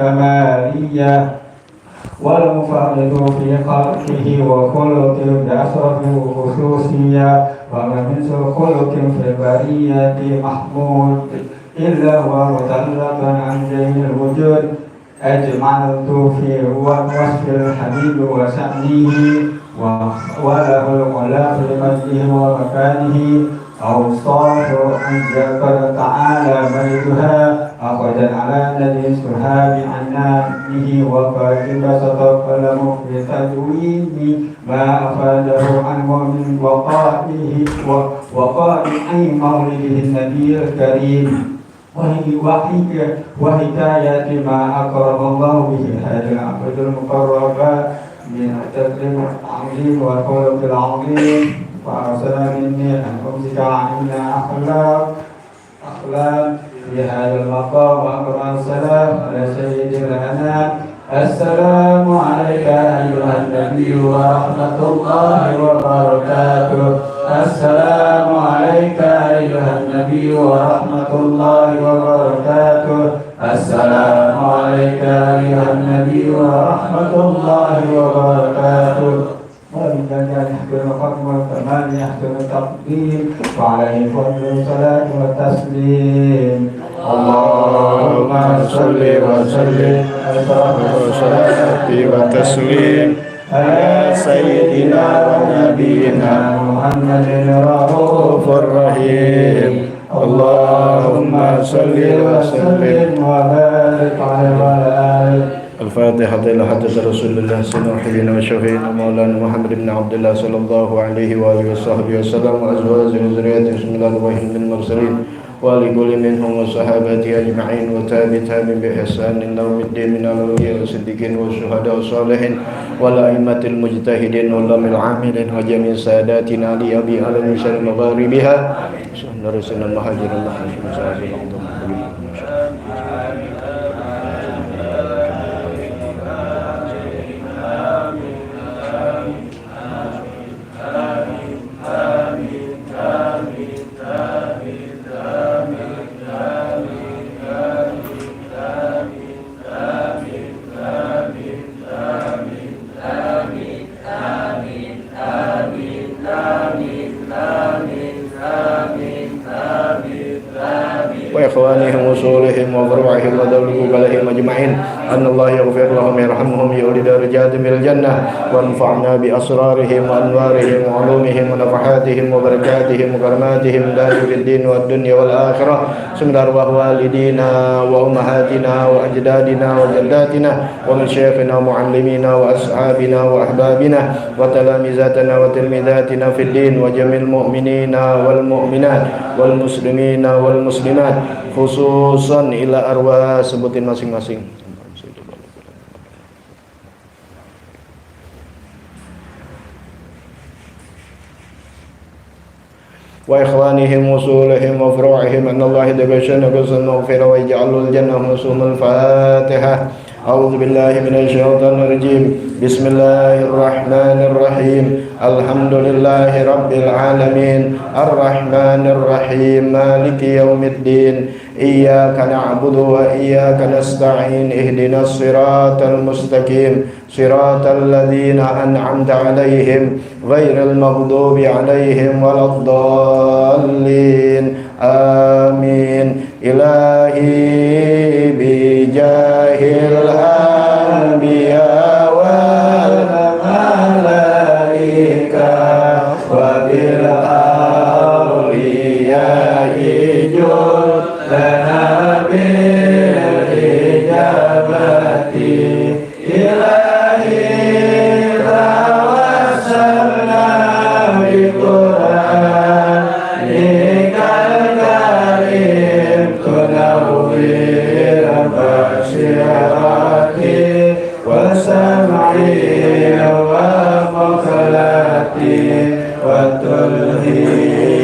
الكمالية والمفرد في خلقه وخلق بأشرف خصوصية وما من خلق في البرية محمود إلا هو مطلق عن جميع الوجود أجمعت في وصف الحبيب وشأنه وله العلا في مجده ومكانه أوصاف أن ذكر تعالى بيتها أخذا على نبي سهاب عنانه وقد بسط القلم في تدوين ما أفاده عنه من وقائع مولده النبي الكريم وحكاية ما أقرب الله به هذه العبد المقربة من التكريم العظيم والخلق العظيم وأرسل مني أن أمسك عنا أخلاق في هذا المقام وأقرأ السلام على سيد الأنام. السلام عليك أيها النبي ورحمة الله وبركاته. السلام عليك أيها النبي ورحمة الله وبركاته. السلام عليك أيها النبي ورحمة الله وبركاته. ومن ذلك يحسن الختم والكمال يحسن التقديم وعليه فضل الصلاة والتسليم. اللهم صل وسلم الصلاة والتسليم على سيدنا ونبينا محمد الرؤوف الرحيم. اللهم صل وسلم وبارك عليه وعلى آله. الفاتحة إلى حضرة رسول الله سيدنا وحبيبنا وشفيعنا مولانا محمد بن عبد الله صلى الله عليه وآله وصحبه وسلم وأزواجه وذريته بسم الله الرحمن الرحيم المرسلين ولكل منهم وصحابته أجمعين وتابعهم بإحسان إلى يوم الدين من الأولياء والصديقين والشهداء والصالحين والأئمة المجتهدين والعلماء العاملين وجميع ساداتنا لأبي على شر مغاربها نرسلنا المهاجر المحرم وإخوانهم وصولهم وفروعهم ودولهم بلهم أجمعين أن الله يغفر لهم يرحمهم يولي درجات من الجنة وانفعنا بأسرارهم وأنوارهم وعلومهم ونفحاتهم وبركاتهم وكرماتهم دار في الدين والدنيا والآخرة سمد أرواح والدينا وأمهاتنا وأجدادنا وجداتنا ومشايخنا ومعلمينا وأصحابنا وأحبابنا وتلامذاتنا وتلميذاتنا في الدين وجميع المؤمنين والمؤمنات والمسلمين والmuslimat khususan ila arwah sebutin masing-masing. Wa ikhwanihim usulihim wa furu'ihim anallahi dabashana qasam maghfirah wa yaj'alul jannah musumul fatihah. أعوذ بالله من الشيطان الرجيم بسم الله الرحمن الرحيم الحمد لله رب العالمين الرحمن الرحيم مالك يوم الدين إياك نعبد وإياك نستعين اهدنا الصراط المستقيم صراط الذين أنعمت عليهم غير المغضوب عليهم ولا الضالين آمين إلهي بجاه الأنبياء والملائكة وبالأولياء جد لنا بالإجابة إلهي توسلنا بقرآنك الكريم تنور بصيرتي وسمعي ومخلتي وتلهمني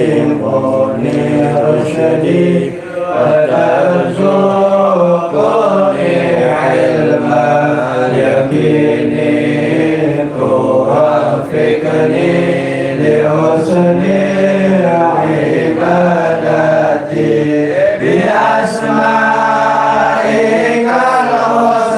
رشدي وترزقني علم اليقين توفقني لحسن عبادتي بأسمائك الحسنى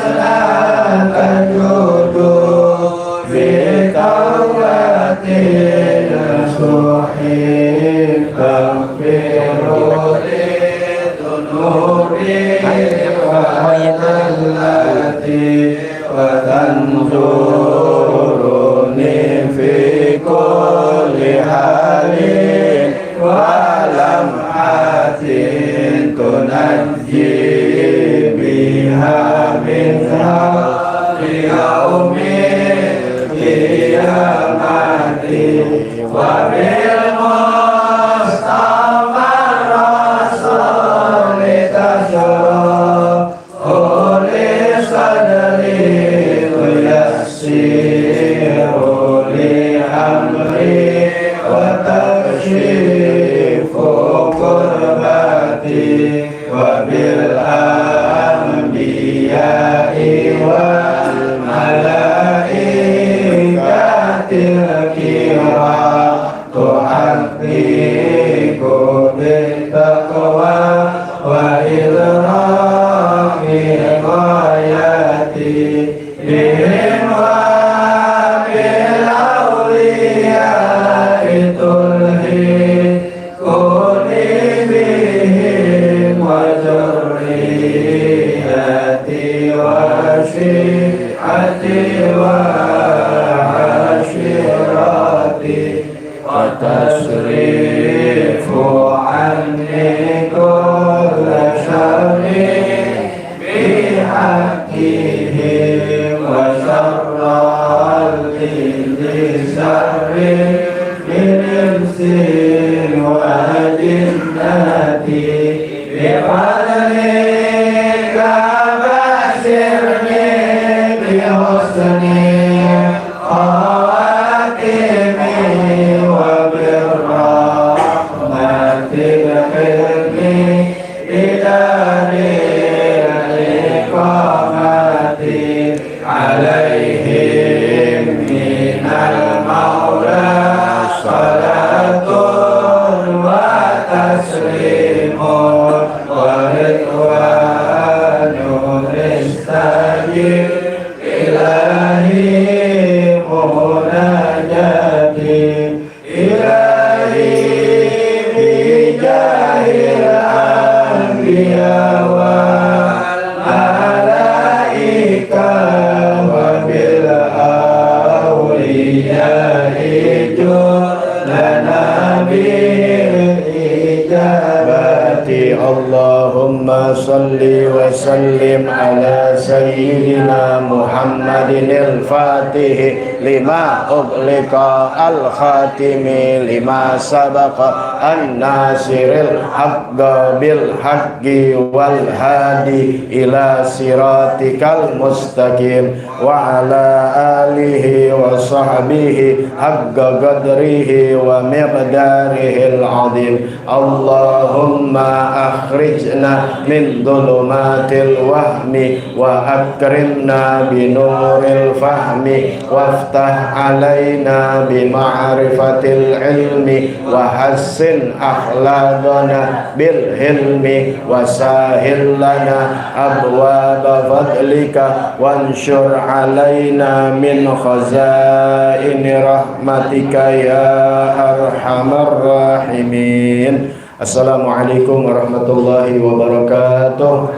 Allahumma salli wa sallim ala sayyidina Muhammadin al-Fatih lima ughliqa al-khatimi lima sabaqa an-nasiril haqqa bil haqqi wal hadi ila siratikal mustaqim wa ala alihi wa sahbihi haqqa qadrihi wa miqdarihil azim. Allahumma akhrijna min dhulumatil wahmi wa akrimna bi nuril fahmi waftah alaina bi ma'rifatil ilmi wa hassin akhlaqana bil hilmi wa sahil lana abwaaba fadlika wanshur alaina min khazaini rahmatika ya arhamar rahimin. Assalamualaikum warahmatullahi wabarakatuh.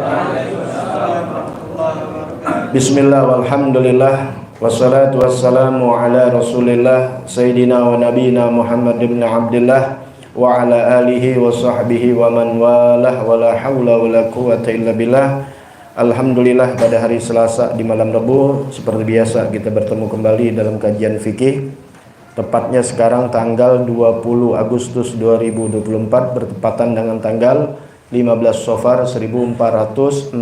Bismillah walhamdulillah wassalatu wassalamu ala rasulillah Sayyidina wa nabina Muhammad ibn Abdillah wa ala alihi wa sahbihi wa man walah wa la hawla wa la quwata illa billah. Alhamdulillah, pada hari Selasa di malam Rabu seperti biasa kita bertemu kembali dalam kajian fikih. Tepatnya sekarang tanggal 20 Agustus 2024 bertepatan dengan tanggal 15 Safar 1446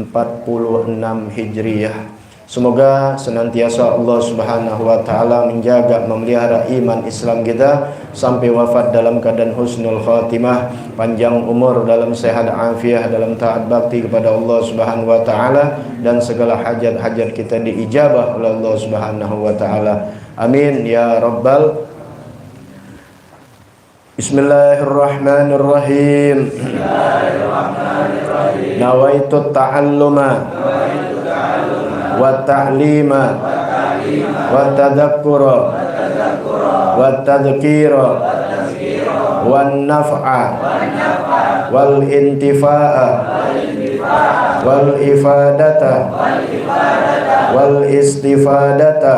Hijriyah. Semoga senantiasa Allah Subhanahu wa taala menjaga memelihara iman Islam kita sampai wafat dalam keadaan husnul khatimah, panjang umur dalam sehat afiah, dalam taat bakti kepada Allah Subhanahu wa taala, dan segala hajat-hajat kita diijabah oleh Allah Subhanahu wa taala. Amin ya rabbal. Bismillahirrahmanirrahim. Nawaitu ta'alluma wa ta'lima wa tadhakkura wa tadhkira wan naf'a wal intifa'a wal ifadata wal istifadata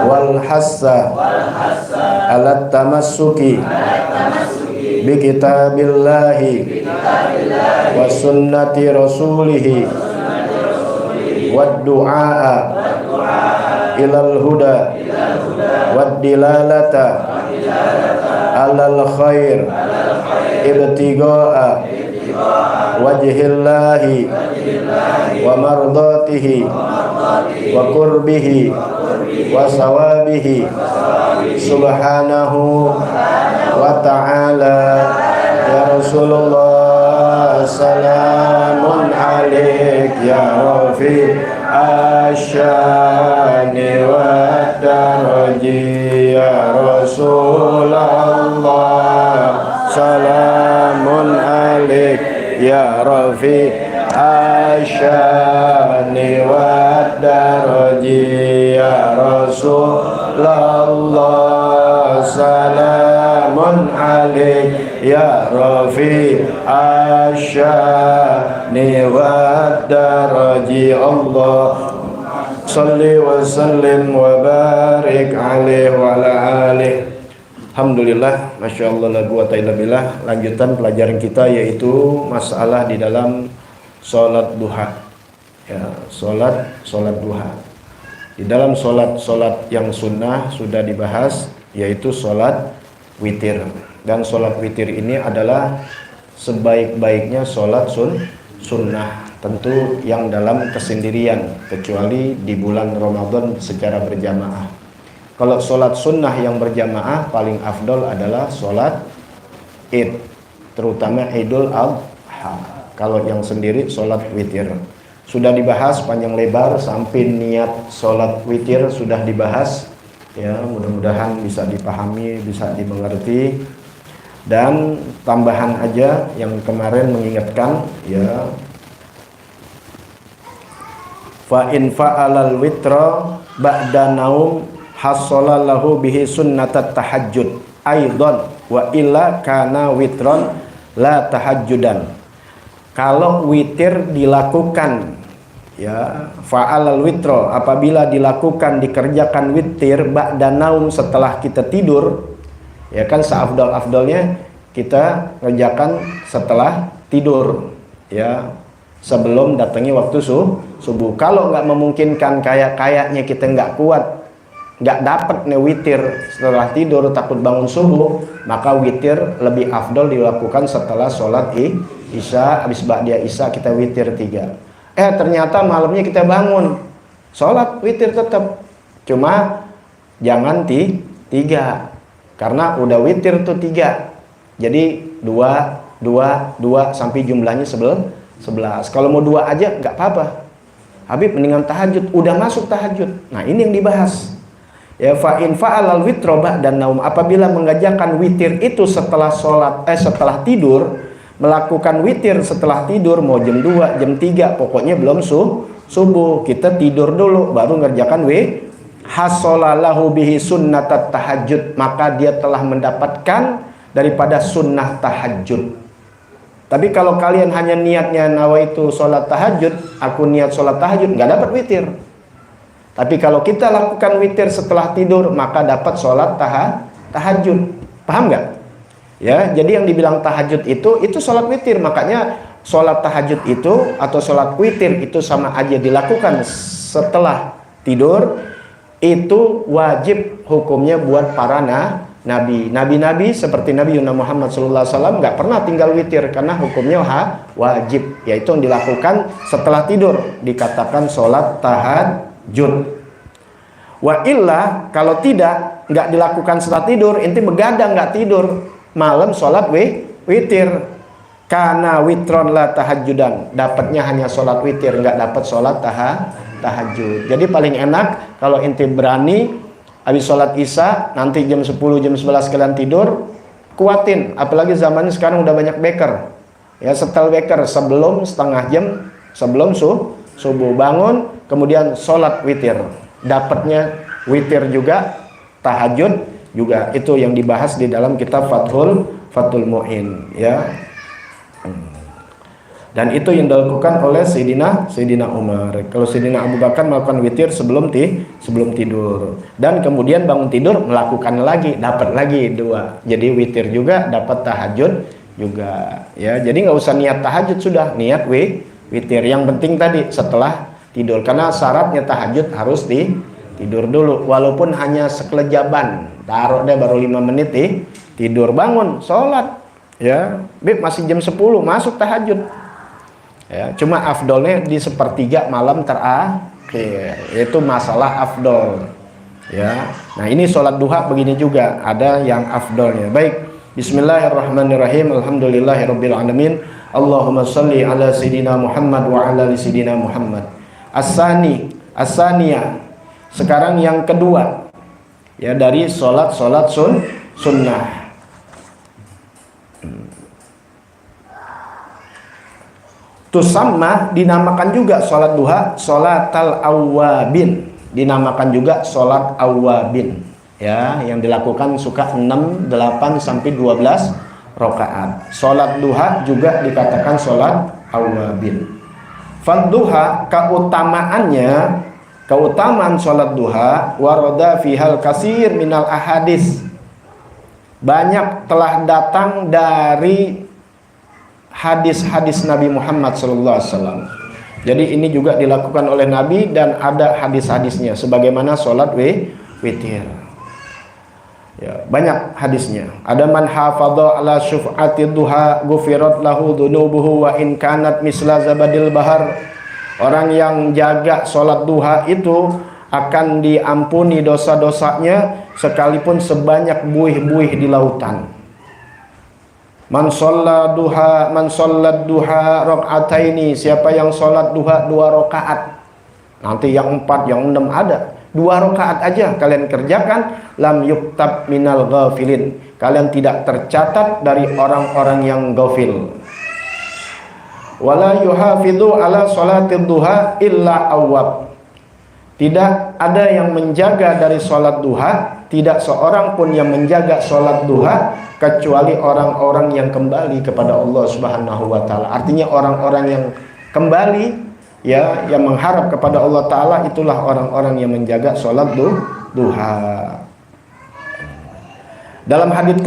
wal hassa ala tamassuki bi kitabillahi wa sunnati rasulihi wad du'a ilal huda wad dilalata alal khair ibtiga'a wajhillahi wa mardatihi wa qurbihi wa sawabihi subhanahu wa ta'ala. Ya Rasulullah, salamun alaik ya Rafi asyani wa daraji. Ya Rasulullah, salamun alaik ya Rafi asyani wa daraji. Ya Rasulullah, salamun alaik ya Rafi asyani wa daraji. Allah salli wa sallim wa barik alaihi wa ala alihi. Alhamdulillah, Masya Allah, la quwata illa billah. Lanjutan pelajaran kita yaitu masalah di dalam sholat duha. Ya, sholat duha. Di dalam sholat yang sunnah sudah dibahas, yaitu sholat witir. Dan sholat witir ini adalah sebaik-baiknya sholat sunnah. Tentu yang dalam kesendirian, kecuali di bulan Ramadan secara berjamaah. Kalau sholat sunnah yang berjamaah paling afdol adalah sholat id, terutama Idul Adha. Kalau yang sendiri sholat witir sudah dibahas panjang lebar, sampai niat sholat witir sudah dibahas. Ya, mudah-mudahan bisa dipahami, bisa dimengerti. Dan tambahan aja yang kemarin mengingatkan, ya, fa in fa'alal witra ba'da naum hassalallahu bihi sunnatat tahajjud aidan wa illa kana witron la tahajjudan. Kalau witir dilakukan, ya, fa'alal witro, apabila dilakukan, dikerjakan witir ba'da naum, setelah kita tidur, ya kan seafdal-afdalnya kita kerjakan setelah tidur, ya, sebelum datangnya waktu subuh. Kalau nggak memungkinkan, kayaknya kita nggak kuat, nggak dapat nih witir setelah tidur, takut bangun subuh, maka witir lebih afdol dilakukan setelah sholat isya. Habis ba'da isya kita witir 3. Ternyata malamnya kita bangun, sholat witir tetap, cuma jangan 3, karena udah witir tuh 3. Jadi 2 sampai jumlahnya 11. Kalau mau 2 aja nggak apa-apa. Habib mendingan tahajud, udah masuk tahajud. Nah, ini yang dibahas. Ya, fa in fa'alal witro ba'dan naum, apabila mengerjakan witir itu setelah setelah tidur, melakukan witir setelah tidur, mau jam 2, jam 3, pokoknya belum subuh, kita tidur dulu baru mengerjakan hasolalahu bihi sunnatat tahajud, maka dia telah mendapatkan daripada sunnah tahajud. Tapi kalau kalian hanya niatnya nawaitu sholat tahajud, aku niat sholat tahajud, nggak dapat witir. Tapi kalau kita lakukan witir setelah tidur, maka dapat sholat tahajud. Paham nggak? Ya, jadi yang dibilang tahajud itu sholat witir. Makanya sholat tahajud itu atau sholat witir itu sama aja dilakukan setelah tidur. Itu wajib hukumnya buat para nabi-nabi seperti Nabi Muhammad SAW nggak pernah tinggal witir, karena hukumnya wajib, yaitu yang dilakukan setelah tidur, dikatakan sholat tahajud. Wa illa, kalau tidak, nggak dilakukan setelah tidur, inti begadang nggak tidur, malam sholat witir, karena witron la tahajjudan, dapatnya hanya sholat witir, nggak dapat sholat tahajud. Jadi paling enak kalau inti berani habis sholat isya, nanti jam 10, jam 11 kalian tidur, kuatin. Apalagi zamannya sekarang udah banyak beker. Ya, setel beker sebelum setengah jam sebelum subuh bangun, kemudian sholat witir. Dapatnya witir juga, tahajud juga. Itu yang dibahas di dalam kitab Fathul Mu'in, ya. Dan itu yang dilakukan oleh Sayyidina Umar. Kalau Sayyidina Abu Bakar melakukan witir sebelum tidur, dan kemudian bangun tidur melakukan lagi, dapat lagi 2. Jadi witir juga, dapat tahajud juga, ya. Jadi nggak usah niat tahajud, sudah niat witir. Yang penting tadi setelah tidur, karena syaratnya tahajud harus tidur dulu, walaupun hanya sekelejaban. Taruh deh baru 5 menit tidur, bangun sholat, ya. Masih jam 10 masuk tahajud. Ya, cuma afdolnya di 1/3 malam terakhir, itu masalah afdol, ya. Nah, ini sholat duha begini juga ada yang afdolnya. Baik, bismillahirrahmanirrahim, alhamdulillahirabbil alamin, Allahumma shalli ala sayyidina Muhammad wa ala ali sayyidina Muhammad. As-saniyah, sekarang yang kedua, ya, dari sholat sunnah. Tusamma, dinamakan juga sholat duha sholatal awwabin, dinamakan juga sholat awwabin, ya, yang dilakukan suka 6, 8 sampai 12 rakaat. Sholat duha juga dikatakan sholat awwabin. Fadduha, keutamaan sholat duha, waroda fihal kasir minal ahadis, banyak telah datang dari hadis-hadis Nabi Muhammad SAW. Jadi ini juga dilakukan oleh Nabi dan ada hadis-hadisnya, sebagaimana sholat witir. Ya, banyak hadisnya. Ada man hafadha ala syuf'ati duha ghufirat lahu dhunubuhu wa in kanat misla zabadil bahar. Orang yang jaga sholat duha itu akan diampuni dosa-dosanya sekalipun sebanyak buih-buih di lautan. Man sholat duha rakaataini, siapa yang sholat duha 2 rakaat, nanti yang 4, yang 6 ada, 2 rakaat aja kalian kerjakan, lam yuktab minal ghafilin, kalian tidak tercatat dari orang-orang yang ghafil. Wala yuhafidhu ala sholatid duha illa awwab, tidak ada yang menjaga dari sholat duha, tidak seorang pun yang menjaga sholat duha kecuali orang-orang yang kembali kepada Allah Subhanahu wa taala. Artinya orang-orang yang kembali, ya, yang mengharap kepada Allah taala, itulah orang-orang yang menjaga sholat duha. Dalam hadits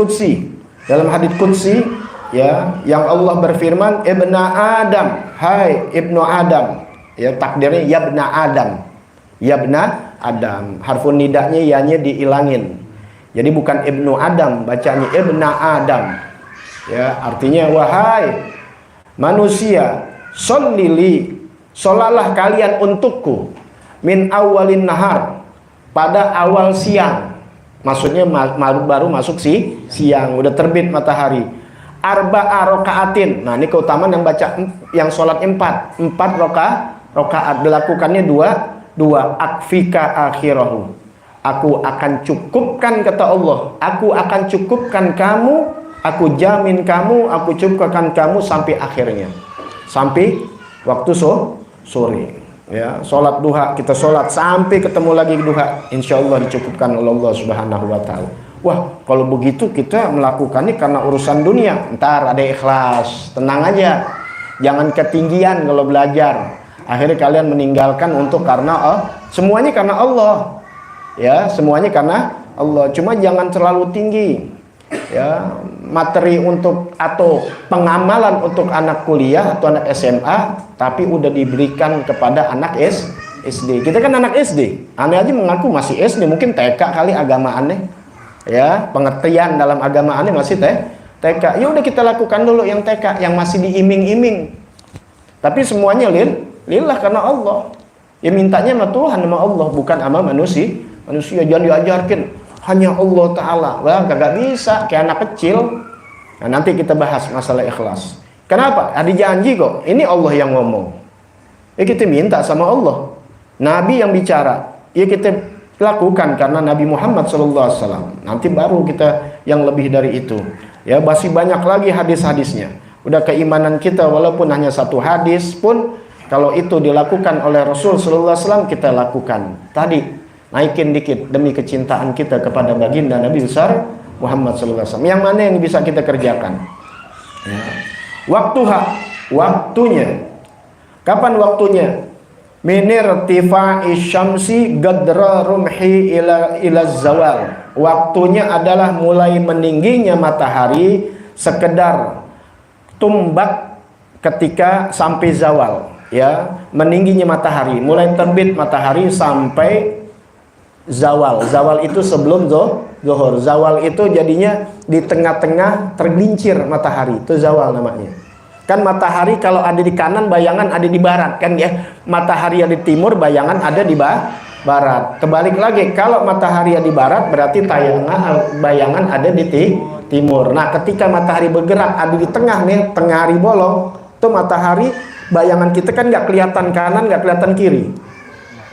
qudsi, ya, yang Allah berfirman, ibna Adam, hai ibnu Adam, ya, takdirnya yabna Adam, harfun nidanya ya-nya diilangin. Jadi bukan ibnu Adam, bacanya ibna Adam. Ya, artinya wahai manusia, sholli, sholalah kalian untukku, min awalin nahar, pada awal siang. Maksudnya baru masuk siang, udah terbit matahari. Arba'a rakaatin. Nah, ini keutamaan yang sholat 4 rakaat, dilakukannya dua akfika akhirahu. Aku akan cukupkan, kata Allah, aku akan cukupkan kamu, aku jamin kamu, aku cukupkan kamu sampai akhirnya, sampai waktu sore, ya. Sholat duha, kita sholat sampai ketemu lagi duha, insya Allah dicukupkan oleh Allah Subhanahu wa taala. Wah, kalau begitu kita melakukannya karena urusan dunia, ntar ada ikhlas, tenang aja, jangan ketinggian kalau belajar. Akhirnya kalian meninggalkan untuk karena semuanya karena Allah. Ya, semuanya karena Allah. Cuma jangan terlalu tinggi. Ya, materi untuk atau pengamalan untuk anak kuliah atau anak SMA, tapi udah diberikan kepada anak SD. Kita kan anak SD. Aneh aja mengaku masih SD, mungkin TK kali agama aneh. Ya, pengertian dalam agama aneh masih TK. Ya udah kita lakukan dulu yang TK, yang masih diiming-iming. Tapi semuanya lillah karena Allah. Ya mintanya sama Tuhan, sama Allah, bukan sama manusia. Jangan diajarkan hanya Allah Ta'ala. Wah, kagak bisa, kayak anak kecil. Nah, nanti kita bahas masalah ikhlas. Kenapa? Ada janji kok. Ini Allah yang ngomong. Ya kita minta sama Allah. Nabi yang bicara. Ya kita lakukan karena Nabi Muhammad SAW. Nanti baru kita yang lebih dari itu. Ya, masih banyak lagi hadis-hadisnya. Udah keimanan kita walaupun hanya 1 hadis pun, kalau itu dilakukan oleh Rasul SAW, kita lakukan. Tadi naikin dikit demi kecintaan kita kepada baginda Nabi besar Muhammad SAW. Yang mana yang bisa kita kerjakan? Ya. Waktunya. Kapan waktunya? Minirtifa'i syamsi gadra rumhi ila zawal. Waktunya adalah mulai meningginya matahari sekedar tumbak ketika sampai zawal, ya, meningginya matahari, mulai terbit matahari sampai zawal. Zawal itu sebelum zuhur. Zawal itu jadinya di tengah-tengah tergelincir matahari, itu zawal namanya. Kan matahari kalau ada di kanan, bayangan ada di barat, kan ya. Matahari ada di timur, bayangan ada di barat. Kebalik lagi, kalau matahari ada di barat, berarti bayangan ada di timur. Nah, ketika matahari bergerak ada di tengah nih, tengah hari bolong, itu matahari, bayangan kita kan nggak kelihatan kanan, nggak kelihatan kiri.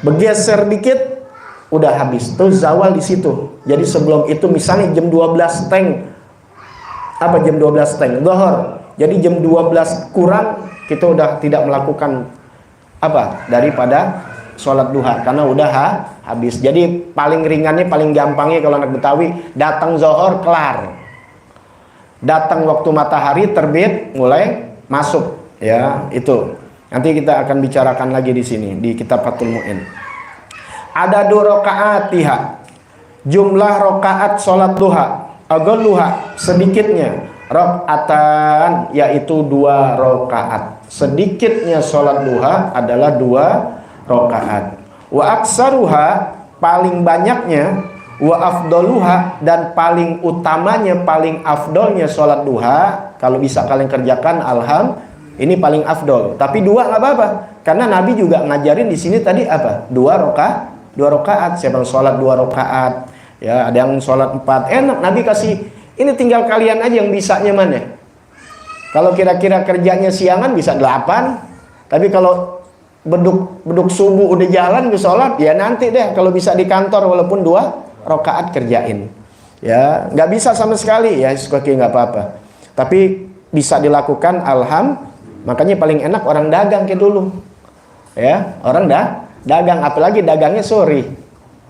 Bergeser dikit, udah habis. Tuh zawal di situ. Jadi sebelum itu misalnya jam 12 teng, apa jam 12 teng? Zuhur. Jadi jam 12 kurang kita udah tidak melakukan apa daripada sholat duha karena udah habis. Jadi paling ringannya, paling gampangnya kalau anak Betawi, datang zuhur kelar. Datang waktu matahari terbit mulai masuk, ya, itu. Nanti kita akan bicarakan lagi di sini di kitab Fathul Mu'in. Ada 2 rakaatiha. Jumlah rakaat sholat duha, agoluha sedikitnya. Rakaatan, yaitu 2 rakaat. Sedikitnya sholat duha adalah 2 rakaat. Wa aksaruha, paling banyaknya, wa afdaluha, dan paling utamanya, paling afdolnya sholat duha. Kalau bisa kalian kerjakan, ini paling afdol. Tapi 2 nggak apa-apa, karena Nabi juga ngajarin di sini tadi apa? 2 rakaat. Siapa yang sholat 2 rakaat? Ya, ada yang sholat 4. Enak, Nabi kasih. Ini tinggal kalian aja yang bisanya mana. Kalau kira-kira kerjanya siangan bisa 8. Tapi kalau beduk subuh udah jalan ke sholat, ya nanti deh kalau bisa di kantor walaupun 2 rakaat kerjain. Ya, nggak bisa sama sekali ya, oke nggak apa-apa. Tapi bisa dilakukan, makanya paling enak orang dagang kayak dulu. Ya, orang dagang, apalagi dagangnya sore.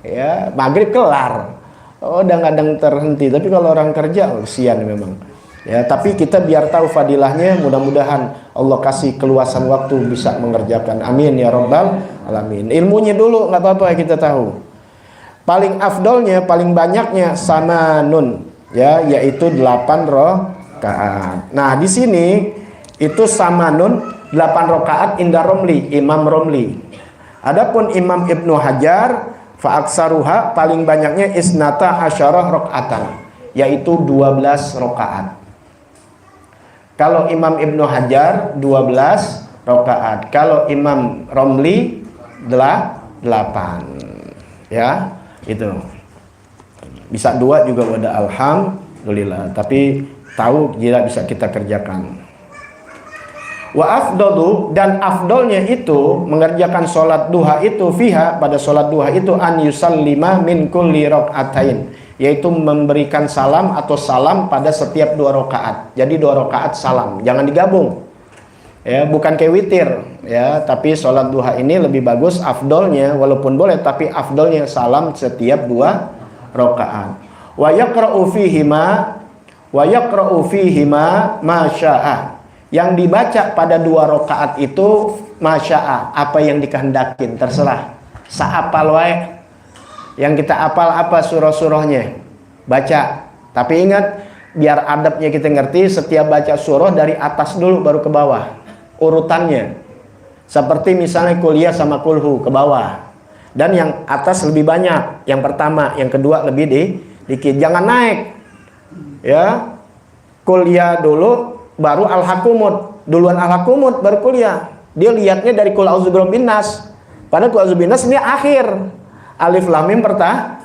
Ya, maghrib kelar. Oh, kadang-kadang terhenti. Tapi kalau orang kerja, sian memang. Ya, tapi kita biar tahu fadilahnya, mudah-mudahan Allah kasih keluasan waktu bisa mengerjakan. Amin ya rabbal alamin. Ilmunya dulu nggak apa-apa kita tahu. Paling afdolnya, paling banyaknya sama nun, ya, yaitu 8 rakaat. Nah, di sini itu sama nun 8 rakaat inda Romli, Imam Romli. Adapun Imam Ibnu Hajar, fa'aksaruha, paling banyaknya isnata asyarah rakaatan, yaitu 12 rakaat. Kalau Imam Ibnu Hajar 12 rakaat, kalau Imam Romli 8. Ya, itu. Bisa 2 juga ada, alhamdulillah. Tapi tahu tidak bisa kita kerjakan. Wa afdalu, dan afdolnya itu mengerjakan sholat duha itu fiha, pada sholat duha itu, an yusallima min kulli rakaatain, yaitu memberikan salam atau salam pada setiap 2 rakaat. Jadi 2 rakaat salam, jangan digabung. Ya, bukan kayak witir, ya, tapi sholat duha ini lebih bagus afdolnya, walaupun boleh, tapi afdolnya salam setiap 2 rakaat. Wa yaqra'u fihima ma syaa. Yang dibaca pada 2 rakaat itu masya'a, apa yang dikehendakin, terserah. Sa'apal wae. Yang kita apal apa surah-surahnya, baca. Tapi ingat, biar adabnya kita ngerti, setiap baca surah dari atas dulu baru ke bawah, urutannya. Seperti misalnya kuliah sama kulhu ke bawah, dan yang atas lebih banyak, yang pertama, yang kedua lebih dikit. Jangan naik, ya. Kuliah dulu baru al-hakumut, duluan al-hakumut baru kuliah. Dia lihatnya dari kul a'udzu birabbin nas, padahal kul a'udzu bin nas ini akhir, alif lam mim pertama.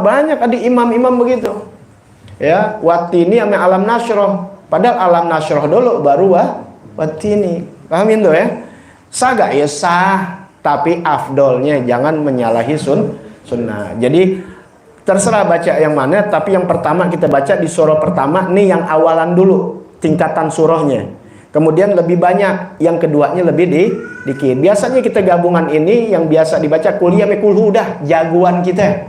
Banyak ada imam-imam begitu, ya. Watini sama alam nasroh, padahal alam nasroh dulu baru watini. Pahamin tuh ya? Sah gak? Ya sah, tapi afdolnya jangan menyalahi sunnah. Jadi terserah baca yang mana, tapi yang pertama kita baca di surah pertama nih, yang awalan dulu, tingkatan surahnya. kemudian lebih banyak, yang keduanya lebih dikit. Biasanya kita gabungan ini yang biasa dibaca kuliah kulhu dah jagoan kita.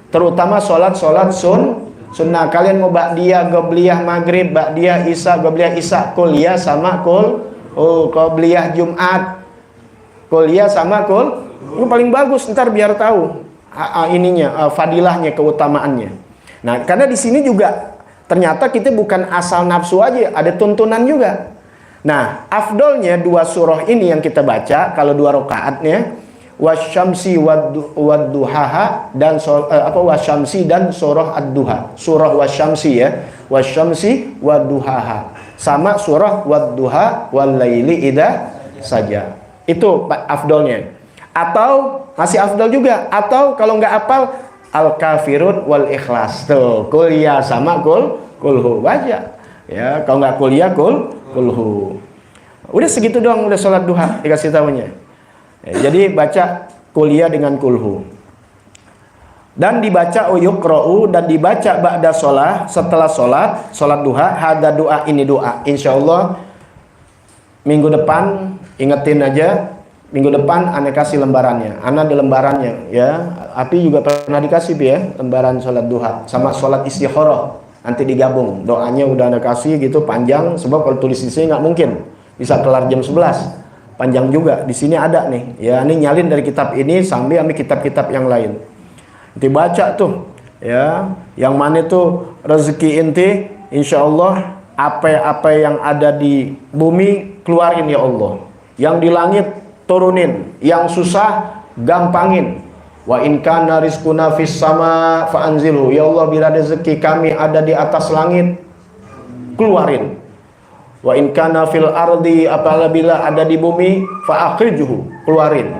Terutama sholat sunnah. Kalian mau ba'diyah, qobliyah maghrib, ba'diyah isya, qobliyah isya, kuliah sama qobliyah Jumat, kuliah sama itu paling bagus. Ntar biar tahu fadilahnya, keutamaannya. Nah, karena di sini juga ternyata kita bukan asal nafsu aja, ada tuntunan juga. Nah, afdolnya dua surah ini yang kita baca kalau 2 rakaatnya, wasyamsi wadduhaha dan wasyamsi dan surah ad-duha. Surah wasyamsi ya, wasyamsi wadduhaha sama surah wadduha walaili idza saja. Itu afdolnya. Atau masih afdol juga, atau kalau nggak hafal Al-Kafirun wal Ikhlas. Tuh, kuliah sama kulhu baca. Ya, kalau nggak kuliah kulhu. Udah segitu doang, udah sholat duha dikasih tahunya. Ya, jadi baca kuliah dengan kulhu. Dan dibaca uyukra'u, dan dibaca ba'da sholat, setelah sholat duha. Hada doa, ini doa. Insyaallah minggu depan ingetin aja. Minggu depan Anda kasih lembarannya, Anda ada lembarannya ya. Api juga pernah dikasih ya, lembaran sholat duha sama sholat istikharah, nanti digabung. Doanya udah Anda kasih gitu panjang, sebab kalau tulis di sini nggak mungkin bisa kelar jam 11. Panjang juga, di sini ada nih. Ya, ini nyalin dari kitab ini sambil ambil kitab-kitab yang lain. Nanti baca tuh ya, yang mana tuh rezeki inti, insya Allah apa yang ada di bumi keluarin ya Allah. Yang di langit turunin, yang susah gampangin. Wa in kana rizquna fis sama fa anzilhu. Ya Allah, bila rezeki kami ada di atas langit, keluarin. Wa in kana fil ardi, apabila ada di bumi, fa akhrijhu, keluarin.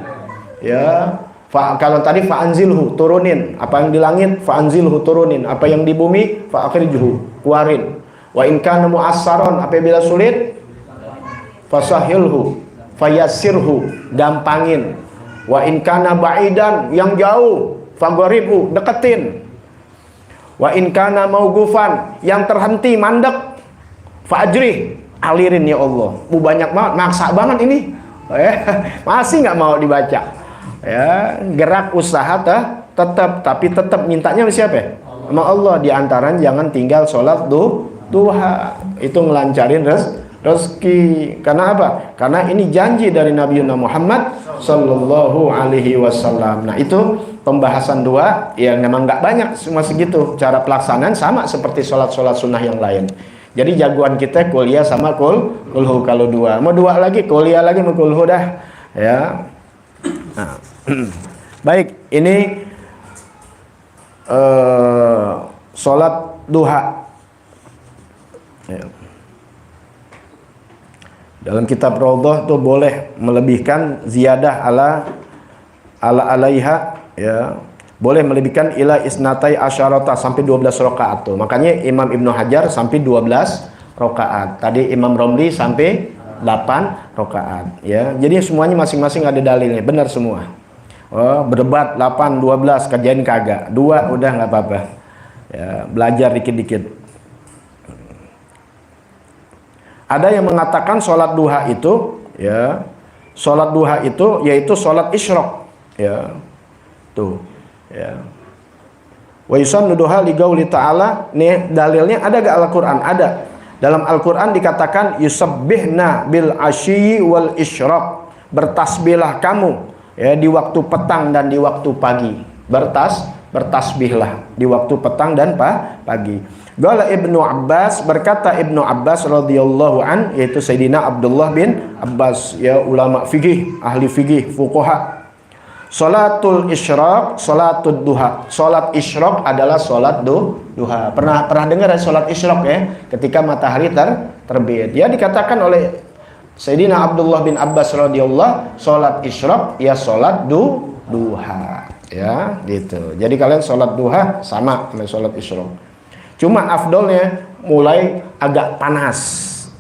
Ya, kalau tadi fa anzilhu, turunin. Apa yang di langit, fa anzilhu, turunin. Apa yang di bumi, fa akhrijhu, keluarin. Wa in kana mu'assaron, apabila sulit, fasahilhu, fayassirhu, gampangin. Wa in kana ba'idan, yang jauh, fagharibhu, deketin. Wa in kana mauqufan, yang terhenti, mandek, fa'ajrih, alirin ya Allah. Banyak banget, maksa banget ini. Masih nggak mau dibaca. Ya, gerak usaha tetap, tapi tetap mintanya sama siapa? Sama Allah. Di antaranya jangan tinggal sholat duha. Itu ngelancarin rezeki. Karena apa? Karena ini janji dari Nabi Muhammad Sallallahu Alaihi Wasallam. Nah, itu pembahasan doa yang memang nggak banyak, cuma segitu. Cara pelaksanaan sama seperti sholat sunnah yang lain. Jadi jagoan kita kuliah sama kulhu kalau dua. Mau dua lagi, kuliah lagi, mau kulhu dah. Ya. Nah. Baik, ini sholat duha. Ya. Dalam kitab Raudhah tuh boleh melebihkan ziyadah alaiha, ya. Boleh melebihkan ila isnatai asyarata, sampai 12 rakaat tuh. Makanya Imam Ibnu Hajar sampai 12 rakaat. Tadi Imam Romli sampai 8 rakaat, ya. Jadi semuanya masing-masing ada dalilnya, benar semua. Oh, berdebat 8 12 kajian kagak. 2 udah nggak apa-apa. Ya, belajar dikit-dikit. Ada yang mengatakan sholat duha itu, ya, sholat duha itu yaitu sholat isyraq, ya, tuh, ya. Wa yusannu duha li qauli ta'ala, nih dalilnya ada gak Al-Quran? Ada. Dalam Al-Quran dikatakan yusabbihna bil asyi wal isyraq, bertasbihlah kamu, ya, di waktu petang dan di waktu pagi. Bertasbihlah di waktu petang dan pagi. Qala Ibnu Abbas, berkata Ibnu Abbas radhiyallahu an, yaitu Sayyidina Abdullah bin Abbas, ya, ulama fikih, ahli fikih, fuqaha. Salatul isyraq, salatul duha. Salat isyraq adalah salat duha. Pernah dengar salat isyraq ya? Ketika matahari terbit. Ya, dikatakan oleh Sayyidina Abdullah bin Abbas radhiyallahu, salat isyraq ya salat duha. Ya, gitu. Jadi kalian salat duha sama dengan salat isyraq. Cuma afdolnya mulai agak panas,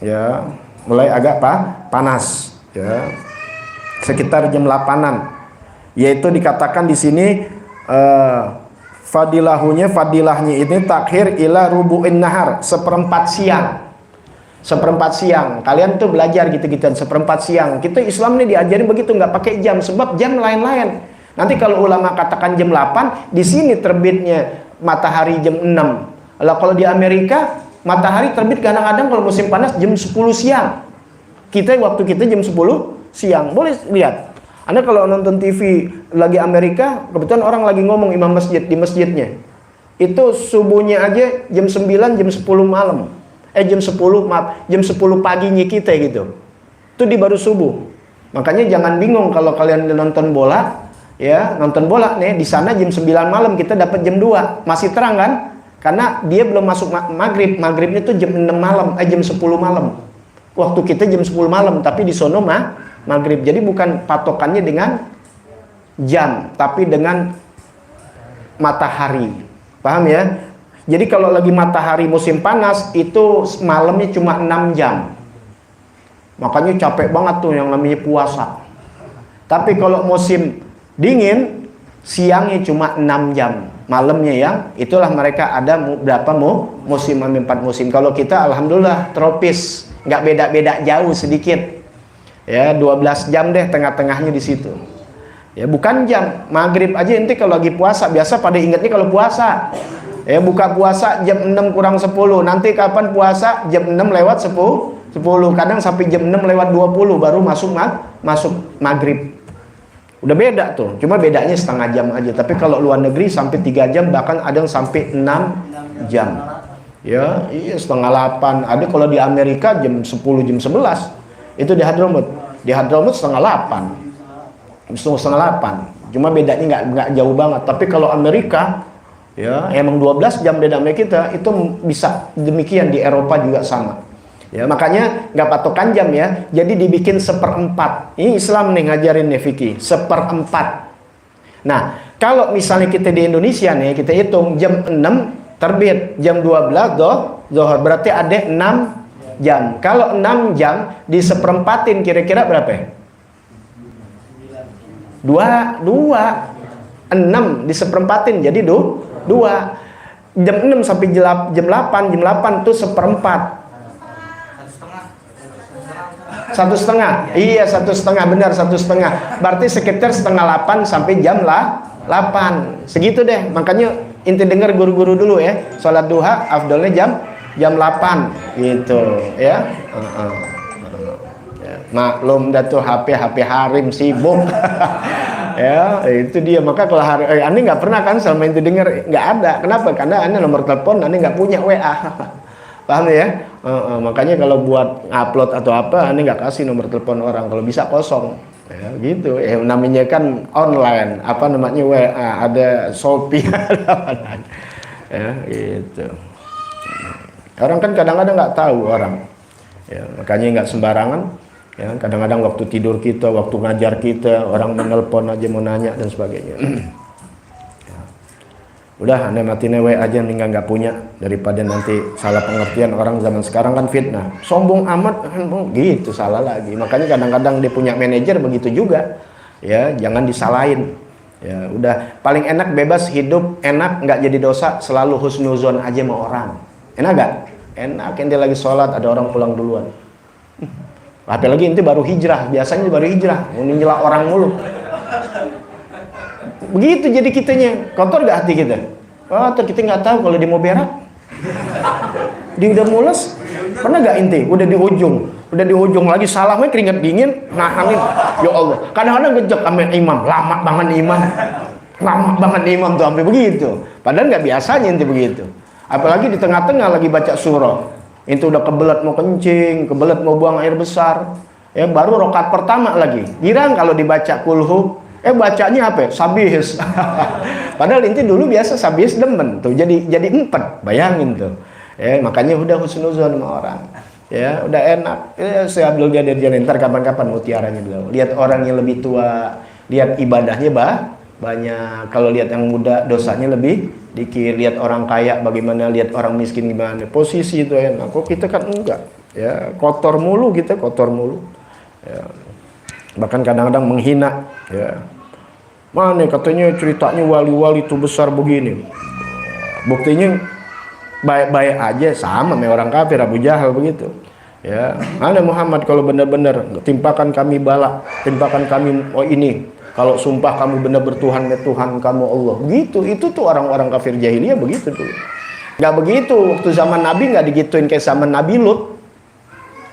ya, mulai agak panas, ya, sekitar jam 8-an, yaitu dikatakan di sini fadilahnya ini takhir ila rubu'in nahar, seperempat seperempat siang. Kalian tuh belajar gitu-gituan seperempat siang. Kita Islam nih diajarin begitu, nggak pakai jam, sebab jam lain-lain. Nanti kalau ulama katakan jam 8, di sini terbitnya matahari jam 6. Lah kalau di Amerika matahari terbit kadang-kadang kalau musim panas jam 10 siang. Waktu kita jam 10 siang. Boleh lihat. Anda kalau nonton TV lagi Amerika, kebetulan orang lagi ngomong imam masjid di masjidnya. Itu subuhnya aja jam 9, jam 10 malam. Jam 10 paginya kita gitu. Itu di baru subuh. Makanya jangan bingung kalau kalian nonton bola, ya, nonton bola nih di sana jam 9 malam, kita dapat jam 2. Masih terang kan? Karena dia belum masuk maghrib. Maghribnya tuh jam 6 malam, jam 10 malam. Waktu kita jam 10 malam, tapi di sono maghrib. Jadi bukan patokannya dengan jam, tapi dengan matahari. Paham ya? Jadi kalau lagi matahari musim panas, itu malamnya cuma 6 jam. Makanya capek banget tuh yang namanya puasa. Tapi kalau musim dingin, siangnya cuma 6 jam. Malamnya yang itulah mereka ada berapa musim, 4 musim. Kalau kita alhamdulillah tropis, nggak beda-beda jauh sedikit. Ya, 12 jam deh tengah-tengahnya di situ. Ya, bukan jam. Maghrib aja nanti kalau lagi puasa, biasa pada ingatnya kalau puasa. Ya, buka puasa jam 6 kurang 10. Nanti kapan puasa? Jam 6 lewat 10. Kadang sampai jam 6 lewat 20 baru masuk maghrib. Udah beda tuh. Cuma bedanya setengah jam aja. Tapi kalau luar negeri sampai 3 jam, bahkan ada yang sampai 6 jam. Ya, iya setengah 8. Ada kalau di Amerika jam 10, jam 11. Itu di Hadramut. Di Hadramut setengah 8. Setengah 8. Cuma bedanya nggak jauh banget. Tapi kalau Amerika, ya emang 12 jam beda sama kita. Itu bisa demikian di Eropa juga sama. Ya, makanya nggak patokan jam ya. Jadi dibikin 1/4. Ini Islam nih ngajarin nih Vicky, 1/4. Nah, kalau misalnya kita di Indonesia nih, kita hitung jam 6 terbit, jam 12 zuhur, berarti ada 6 jam. Kalau 6 jam di 1/4-in kira-kira berapa ya? 2. 6 di 1/4-in jadi 2. Jam 6 sampai jam 8 itu 1/4. 1/2. Iya, 1/2, benar 1/2. Berarti sekitar setengah 8 sampai jam 8. Segitu deh. Makanya inti dengar guru-guru dulu ya. Sholat duha afdolnya jam 8 gitu ya. Ya, maklum dah tuh HP harim sibuk. Ya, itu dia. Maka kalau Anda nggak pernah kan selama itu dengar, nggak ada. Kenapa? Karena Anda nomor telepon Anda nggak punya WA. Paham ya? Makanya kalau buat upload atau apa, Anda nggak kasih nomor telepon orang. Kalau bisa kosong. Ya, gitu. Namanya kan online. Apa namanya WA? Ada Shopee. Ya, gitu. Orang kan kadang-kadang nggak tahu orang. Ya, makanya nggak sembarangan. Ya, kadang-kadang waktu tidur kita, waktu ngajar kita, orang menelpon aja mau nanya dan sebagainya. Ya. Udah, Anda matiin WA aja, nggak punya, daripada nanti salah pengertian. Orang zaman sekarang kan fitnah, sombong amat, gitu salah lagi. Makanya kadang-kadang dia punya manajer begitu juga. Ya, jangan disalahin. Ya, udah paling enak bebas hidup, enak nggak jadi dosa, selalu husnuzon aja sama orang. Enak gak? Enak, ente lagi sholat ada orang pulang duluan. Apalagi ente baru hijrah, biasanya baru hijrah, mau nyela orang mulu. Begitu jadi kitanya, kotor gak hati kita? Kotor, kita nggak tahu kalau dia mau berak. Dia udah mules, pernah gak ente? Udah di ujung lagi salahnya keringat dingin, nahanin. Ya Allah, kadang-kadang gejek sama imam, lama banget imam tuh sampai begitu. Padahal nggak biasanya ente begitu. Apalagi di tengah-tengah lagi baca surah. Itu udah kebelet mau kencing, kebelet mau buang air besar. Ya baru rakaat pertama lagi. Girang kalau dibaca kulhu, bacanya apa? Sabihis. Padahal inti dulu biasa sabihis demen tuh. Jadi 4, bayangin tuh. Makanya udah husnuzon sama orang. Ya, udah enak. Saya Abdul Qadir Jalil, ntar kapan-kapan mutiaranya beliau. Lihat orang yang lebih tua, lihat ibadahnya banyak. Kalau lihat yang muda, dosanya lebih dikit. Lihat orang kaya bagaimana, lihat orang miskin gimana. Posisi itu enak. Kok kita kan enggak. Ya, kotor mulu kita, kotor mulu. Ya. Bahkan kadang-kadang menghina. Ya. Mana katanya ceritanya wali-wali itu besar begini. Buktinya baik-baik aja sama sama orang kafir, Abu Jahal begitu. Ya, mana Muhammad kalau benar-benar timpakan kami bala, timpakan kami ini. Kalau sumpah kamu benar bertuhan, Tuhan kamu Allah. Begitu, itu tuh orang-orang kafir jahiliyah begitu tuh. Nggak begitu waktu zaman Nabi, nggak digituin kayak zaman Nabi Lut.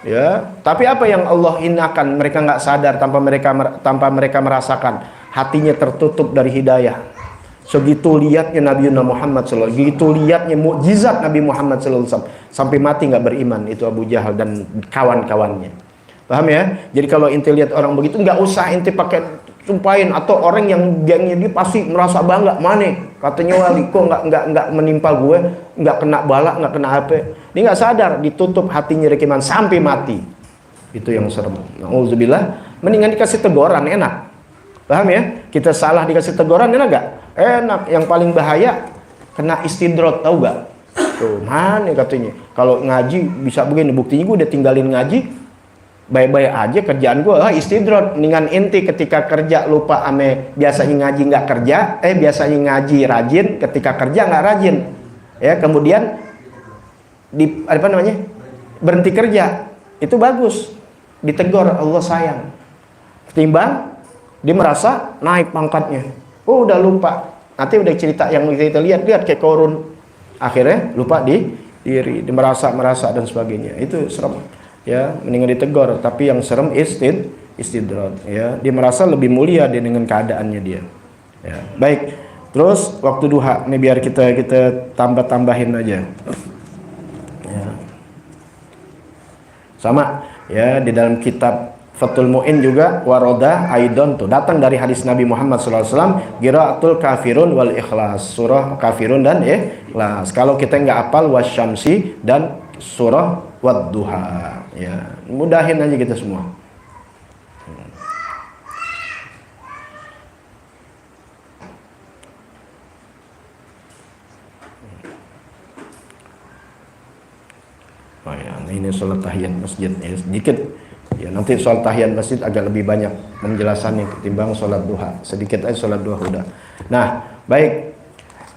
Ya, tapi apa yang Allah hinakan, mereka nggak sadar tanpa mereka merasakan, hatinya tertutup dari hidayah. Segitu lihatnya Nabi Muhammad SAW, segitu lihatnya mukjizat Nabi Muhammad SAW, sampai mati nggak beriman itu Abu Jahal dan kawan-kawannya. Paham ya? Jadi kalau inti lihat orang begitu, nggak usah inti pakai sumpahin, atau orang yang gengnya dia pasti merasa bangga, mana katanya wali kok nggak menimpa gue, nggak kena bala, nggak kena apa. Dia nggak sadar, ditutup hatinya rekiman sampai mati. Itu yang serem. Nauzubillah. Mendingan dikasih teguran, enak. Paham ya? Kita salah dikasih teguran, enak gak? Enak. Yang paling bahaya kena istidrot, tahu gak? Tuh, mana katanya? Kalau ngaji bisa begini, buktinya gue udah tinggalin ngaji, baik-baik aja kerjaan gue, istidrot. Mendingan inti ketika kerja lupa ame biasanya ngaji nggak kerja, biasanya ngaji rajin, ketika kerja nggak rajin. Ya, kemudian berhenti kerja. Itu bagus. Ditegur, Allah sayang. Ketimbang dia merasa naik pangkatnya. Oh, udah lupa. Nanti udah cerita yang kita lihat kayak korun. Akhirnya lupa diri, dia merasa dan sebagainya. Itu serem. Ya, mendingan ditegur. Tapi yang serem istidrat. Ya, dia merasa lebih mulia dia dengan keadaannya dia. Ya, baik. Terus waktu duha, ini biar kita tambah-tambahin aja. Ya. Sama ya, di dalam kitab Fathul Mu'in juga waroda aidon tuh datang dari hadis Nabi Muhammad SAW, qiraatul kafirun wal ikhlas, surah kafirun dan ikhlas. Kalau kita nggak hafal wasyamsi dan surah wadduha, ya mudahin aja kita semua. Oh ya, ini sholat tahiyat masjid ya, sedikit. Ya, nanti soal tahiyat masjid agak lebih banyak penjelasannya ketimbang sholat duha. Sedikit aja sholat duha udah. Nah, baik.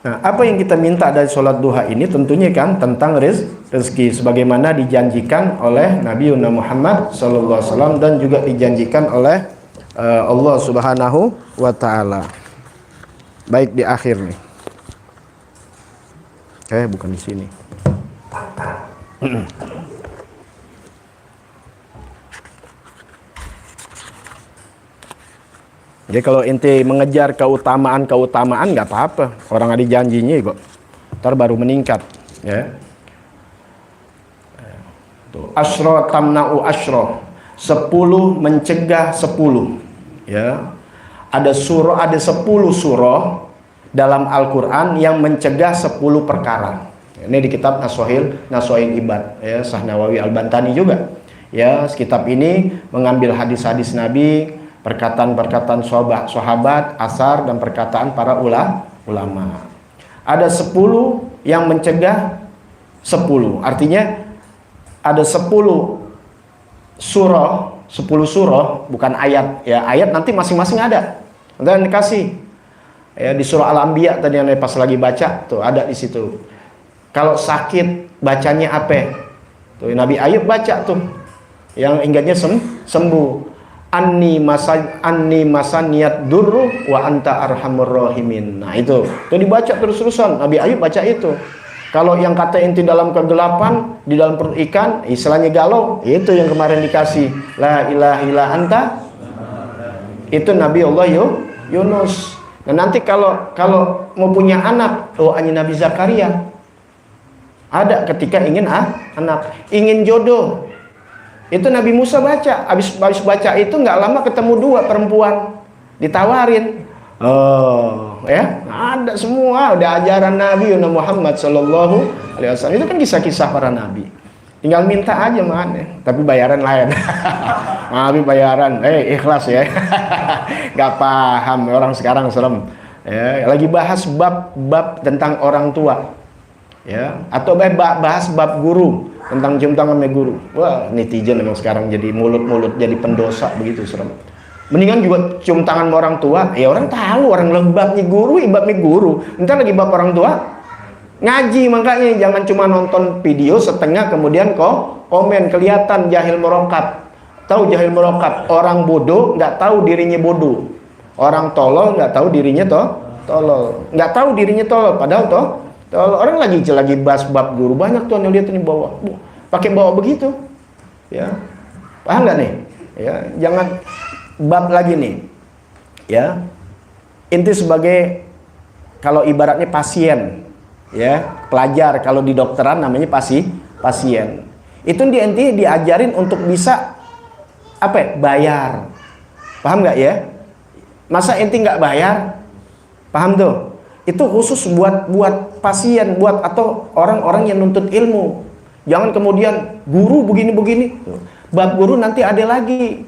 Nah, apa yang kita minta dari sholat duha ini tentunya kan tentang rezeki sebagaimana dijanjikan oleh Nabi Muhammad SAW dan juga dijanjikan oleh Allah Subhanahu wa Ta'ala. Baik di akhir nih. Bukan di sini. Jadi kalau inti mengejar keutamaan nggak apa-apa, orang ada janjinya kok, ntar baru meningkat, ya. Asyro tamna'u asyro, 10 mencegah 10, ya. Ada 10 surah dalam Al-Quran yang mencegah 10 perkara. Ini di kitab Naswail Ibad, ya, Sah Nawawi Al-Bantani juga, ya. Kitab ini mengambil hadis-hadis Nabi, perkataan-perkataan sahabat, asar, dan perkataan para ulama. Ada 10 yang mencegah 10. Artinya ada 10 surah, bukan ayat. Ya, ayat nanti masing-masing ada. Dan dikasih. Ya, di surah Al-Anbiya tadi yang pas lagi baca, tuh ada di situ. Kalau sakit bacanya apa? Tuh Nabi Ayub baca tuh. Yang ingatnya sembuh. Anni masaniyat durru wa anta arhamur rahimin. Nah itu dibaca terus-terusan. Nabi Ayub baca itu. Kalau yang kata inti dalam kegelapan, di dalam perut ikan, istilahnya galau, itu yang kemarin dikasih. La ilaha illa anta. Itu Nabi Allah Yunus. Dan nanti kalau mau punya anak, doanya Nabi Zakaria. Ada ketika ingin anak, ingin jodoh. Itu Nabi Musa baca, habis baca itu nggak lama ketemu 2 perempuan, ditawarin. Oh, ya, ada semua, udah ajaran Nabi Muhammad Sallallahu Alaihi Wasallam. Itu kan kisah-kisah para nabi. Tinggal minta aja mana, tapi bayaran lain. Nabi bayaran, ikhlas ya. Nggak paham orang sekarang serem. Ya, lagi bahas bab tentang orang tua, ya, atau bahas bab guru. Tentang cium tangan sama guru. Wah, netizen memang sekarang jadi mulut-mulut jadi pendosa begitu serem. Mendingan juga cium tangan sama orang tua. Ya orang tahu, orang lebabnya guru, ibabnya guru. Ntar lagi bab orang tua, Ngaji makanya jangan cuma nonton video setengah kemudian komen kelihatan jahil merokap. Tahu jahil merokap? Orang bodoh nggak tahu dirinya bodoh. Orang tolol nggak tahu dirinya tolol. Nggak tahu dirinya tolol padahal tolol. Orang lagi bahas bab guru banyak tuh yang lihat ini bawa. Pakai bawa begitu. Ya. Paham nggak nih? Ya, jangan bab lagi nih. Ya. Inti sebagai kalau ibaratnya pasien, ya, pelajar kalau di dokteran namanya pasien. Itu inti diajarin untuk bisa apa ya? Bayar. Paham nggak ya? Masa inti nggak bayar? Paham tuh? Itu khusus buat pasien, buat atau orang-orang yang nuntut ilmu. Jangan kemudian guru begini-begini. Bab guru nanti ada lagi.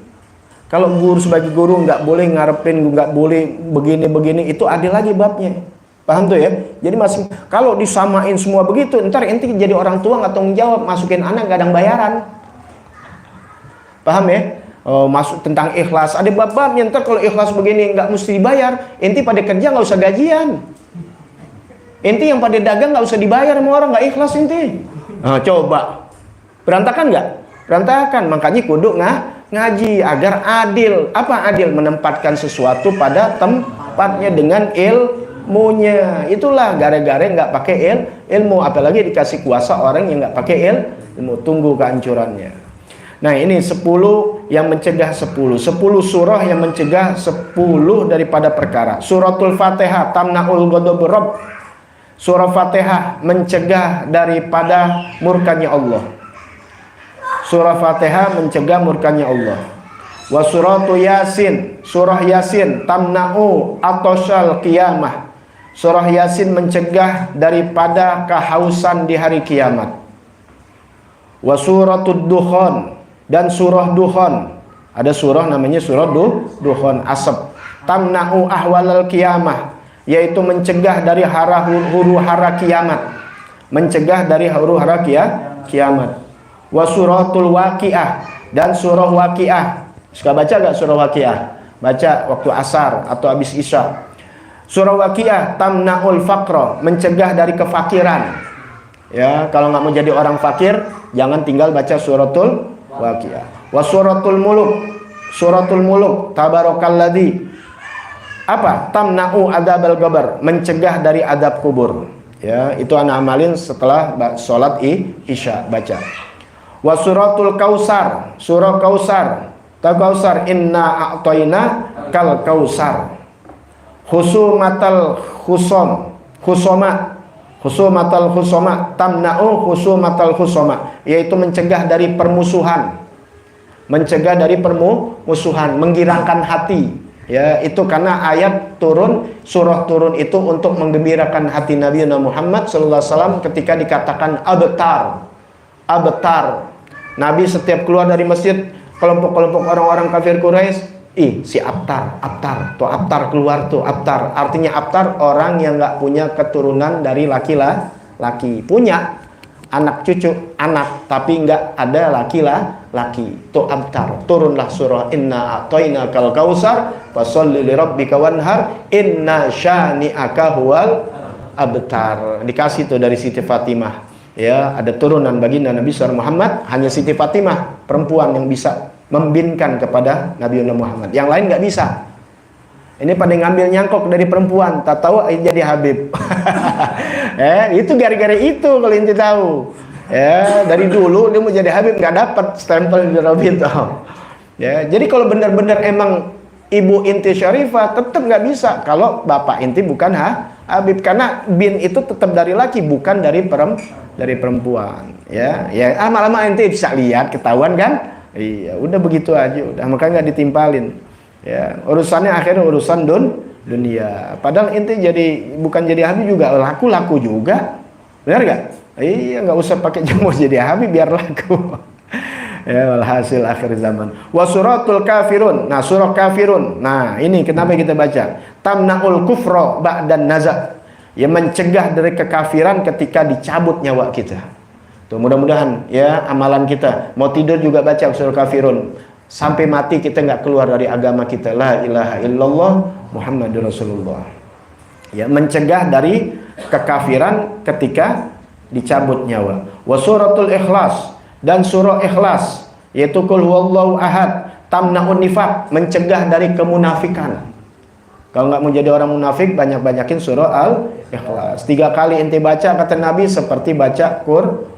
Kalau guru sebagai guru nggak boleh ngarepin, nggak boleh begini-begini, itu ada lagi babnya. Paham tuh ya? Jadi masih kalau disamain semua begitu, ntar ente jadi orang tua nggak tanggung jawab, masukin anak gadang bayaran. Paham ya? Masuk tentang ikhlas, ada bab-babnya. Ntar kalau ikhlas begini nggak mesti dibayar, ente pada kerja nggak usah gajian. Ente yang pada dagang nggak usah dibayar sama orang, nggak ikhlas ente. Nah, coba berantakan nggak? Berantakan. Makanya kudu ngaji agar adil. Apa adil? Menempatkan sesuatu pada tempatnya dengan ilmunya. Itulah gara-gara nggak pakai ilmu, apalagi dikasih kuasa orang yang nggak pakai ilmu. Tunggu kehancurannya. Nah, ini 10 yang mencegah 10 surah yang mencegah 10 daripada perkara. Suratul Fatihah tamna'ul ghadab rabb. Surah Fatihah mencegah daripada murkanya Allah. Surah Fatihah mencegah murkanya Allah. Wa suratu Yasin, surah Yasin tamna'u atasyal qiyamah. Surah Yasin mencegah daripada kehausan di hari kiamat. Wa suratud Dukhan, dan surah Dukhan. Ada surah namanya surah Dukhan, asap. Tamna'u ahwalal qiyamah, yaitu mencegah dari huru-hara kiamat. Mencegah dari huru-hara kiamat. Wa suratul Waqiah, dan surah Waqiah. Suka baca gak surah Waqiah? Baca waktu asar atau habis isya. Surah Waqiah tamna'ul faqra, mencegah dari kefakiran. Ya, kalau nggak mau jadi orang fakir, jangan tinggal baca suratul Waqiah. Wa suratul Muluk, suratul Muluk tabarakalladzi apa? Tamna'u adzabal qabr, mencegah dari adab kubur. Ya, itu anak amalin setelah sholat isya baca. Wa suratul Kausar, surah Kausar. Ta Kausar inna a'tayna kal kausar. Khusumatal khusoma tamna'u khusumatal khusoma, yaitu mencegah dari permusuhan. Mencegah dari permusuhan, menggirangkan hati. Ya, itu karena ayat turun, surah turun itu untuk menggembirakan hati Nabi Muhammad SAW ketika dikatakan abtar. Nabi setiap keluar dari masjid, kelompok-kelompok orang-orang kafir Quraisy, si Abtar keluar tuh, Abtar. Artinya Abtar orang yang nggak punya keturunan dari laki-laki, punya anak cucu, tapi nggak ada laki-laki. Tuh Abtar. Turunlah surah Inna a'tayna kal kausar fasholli li rabbika wanhar inna syani'aka huwal abtar. Dikasih tuh dari Siti Fatimah. Ya, ada turunan baginda Nabi SAW Muhammad, hanya Siti Fatimah perempuan yang bisa membinkan kepada Nabi Muhammad, yang lain nggak bisa. Ini pada ngambil nyangkok dari perempuan, tak tahu jadi Habib. Itu gara-gara itu kalau inti tahu. Ya, dari dulu dia mau jadi Habib nggak dapat stempel di Robito. Ya, jadi kalau benar-benar emang ibu inti Syarifah tetap nggak bisa kalau bapak inti bukan Habib, karena bin itu tetap dari laki bukan dari perempuan. Ya, lama-lama inti bisa lihat ketahuan kan? Iya, udah begitu aja, udah makanya nggak ditimpalin. Ya, urusannya akhirnya urusan dunia. Padahal inti bukan jadi Habib juga laku juga, benar nggak? Iya, nggak usah pakai jamu jadi Habib biar laku. Ya, walhasil akhir zaman. Wa suratul Kafirun. Nah, surah Kafirun. Nah, ini kenapa kita baca? Tamna'ul kufra ba'dan nazak. Ya, mencegah dari kekafiran ketika dicabut nyawa kita. Tuh, mudah-mudahan ya amalan kita. Mau tidur juga baca surah Kafirun. Sampai mati kita nggak keluar dari agama kita. La ilaha illallah Muhammadur Rasulullah. Ya, mencegah dari kekafiran ketika dicabut nyawa. Wa suratul ikhlas, dan surah ikhlas yaitu qul huwallahu ahad, tamna'un nifaq, mencegah dari kemunafikan. Kalau nggak mau jadi orang munafik, banyak-banyakin surah al-ikhlas. 3 kali ente baca, kata Nabi, seperti baca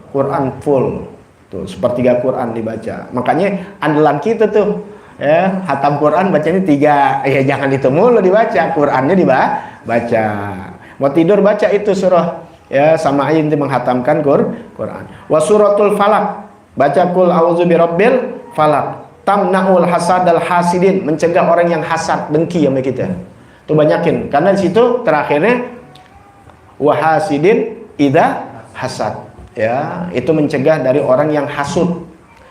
Quran full. Tuh, sepertiga Quran dibaca. Makanya andalan kita tuh, ya, hatam Quran bacanya 3. Ya jangan itu mulu dibaca, Qurannya dibaca. Mau tidur baca itu surah, ya, sama aja ente menghatamkan Quran. Wa suratul falak, baca qul a'udzu birabbil falak, tamna'ul hasadal hasidin, mencegah orang yang hasad, dengki sama kita. Tuh banyakin, karena di situ terakhirnya wahasidin idza hasad, ya, itu mencegah dari orang yang hasud.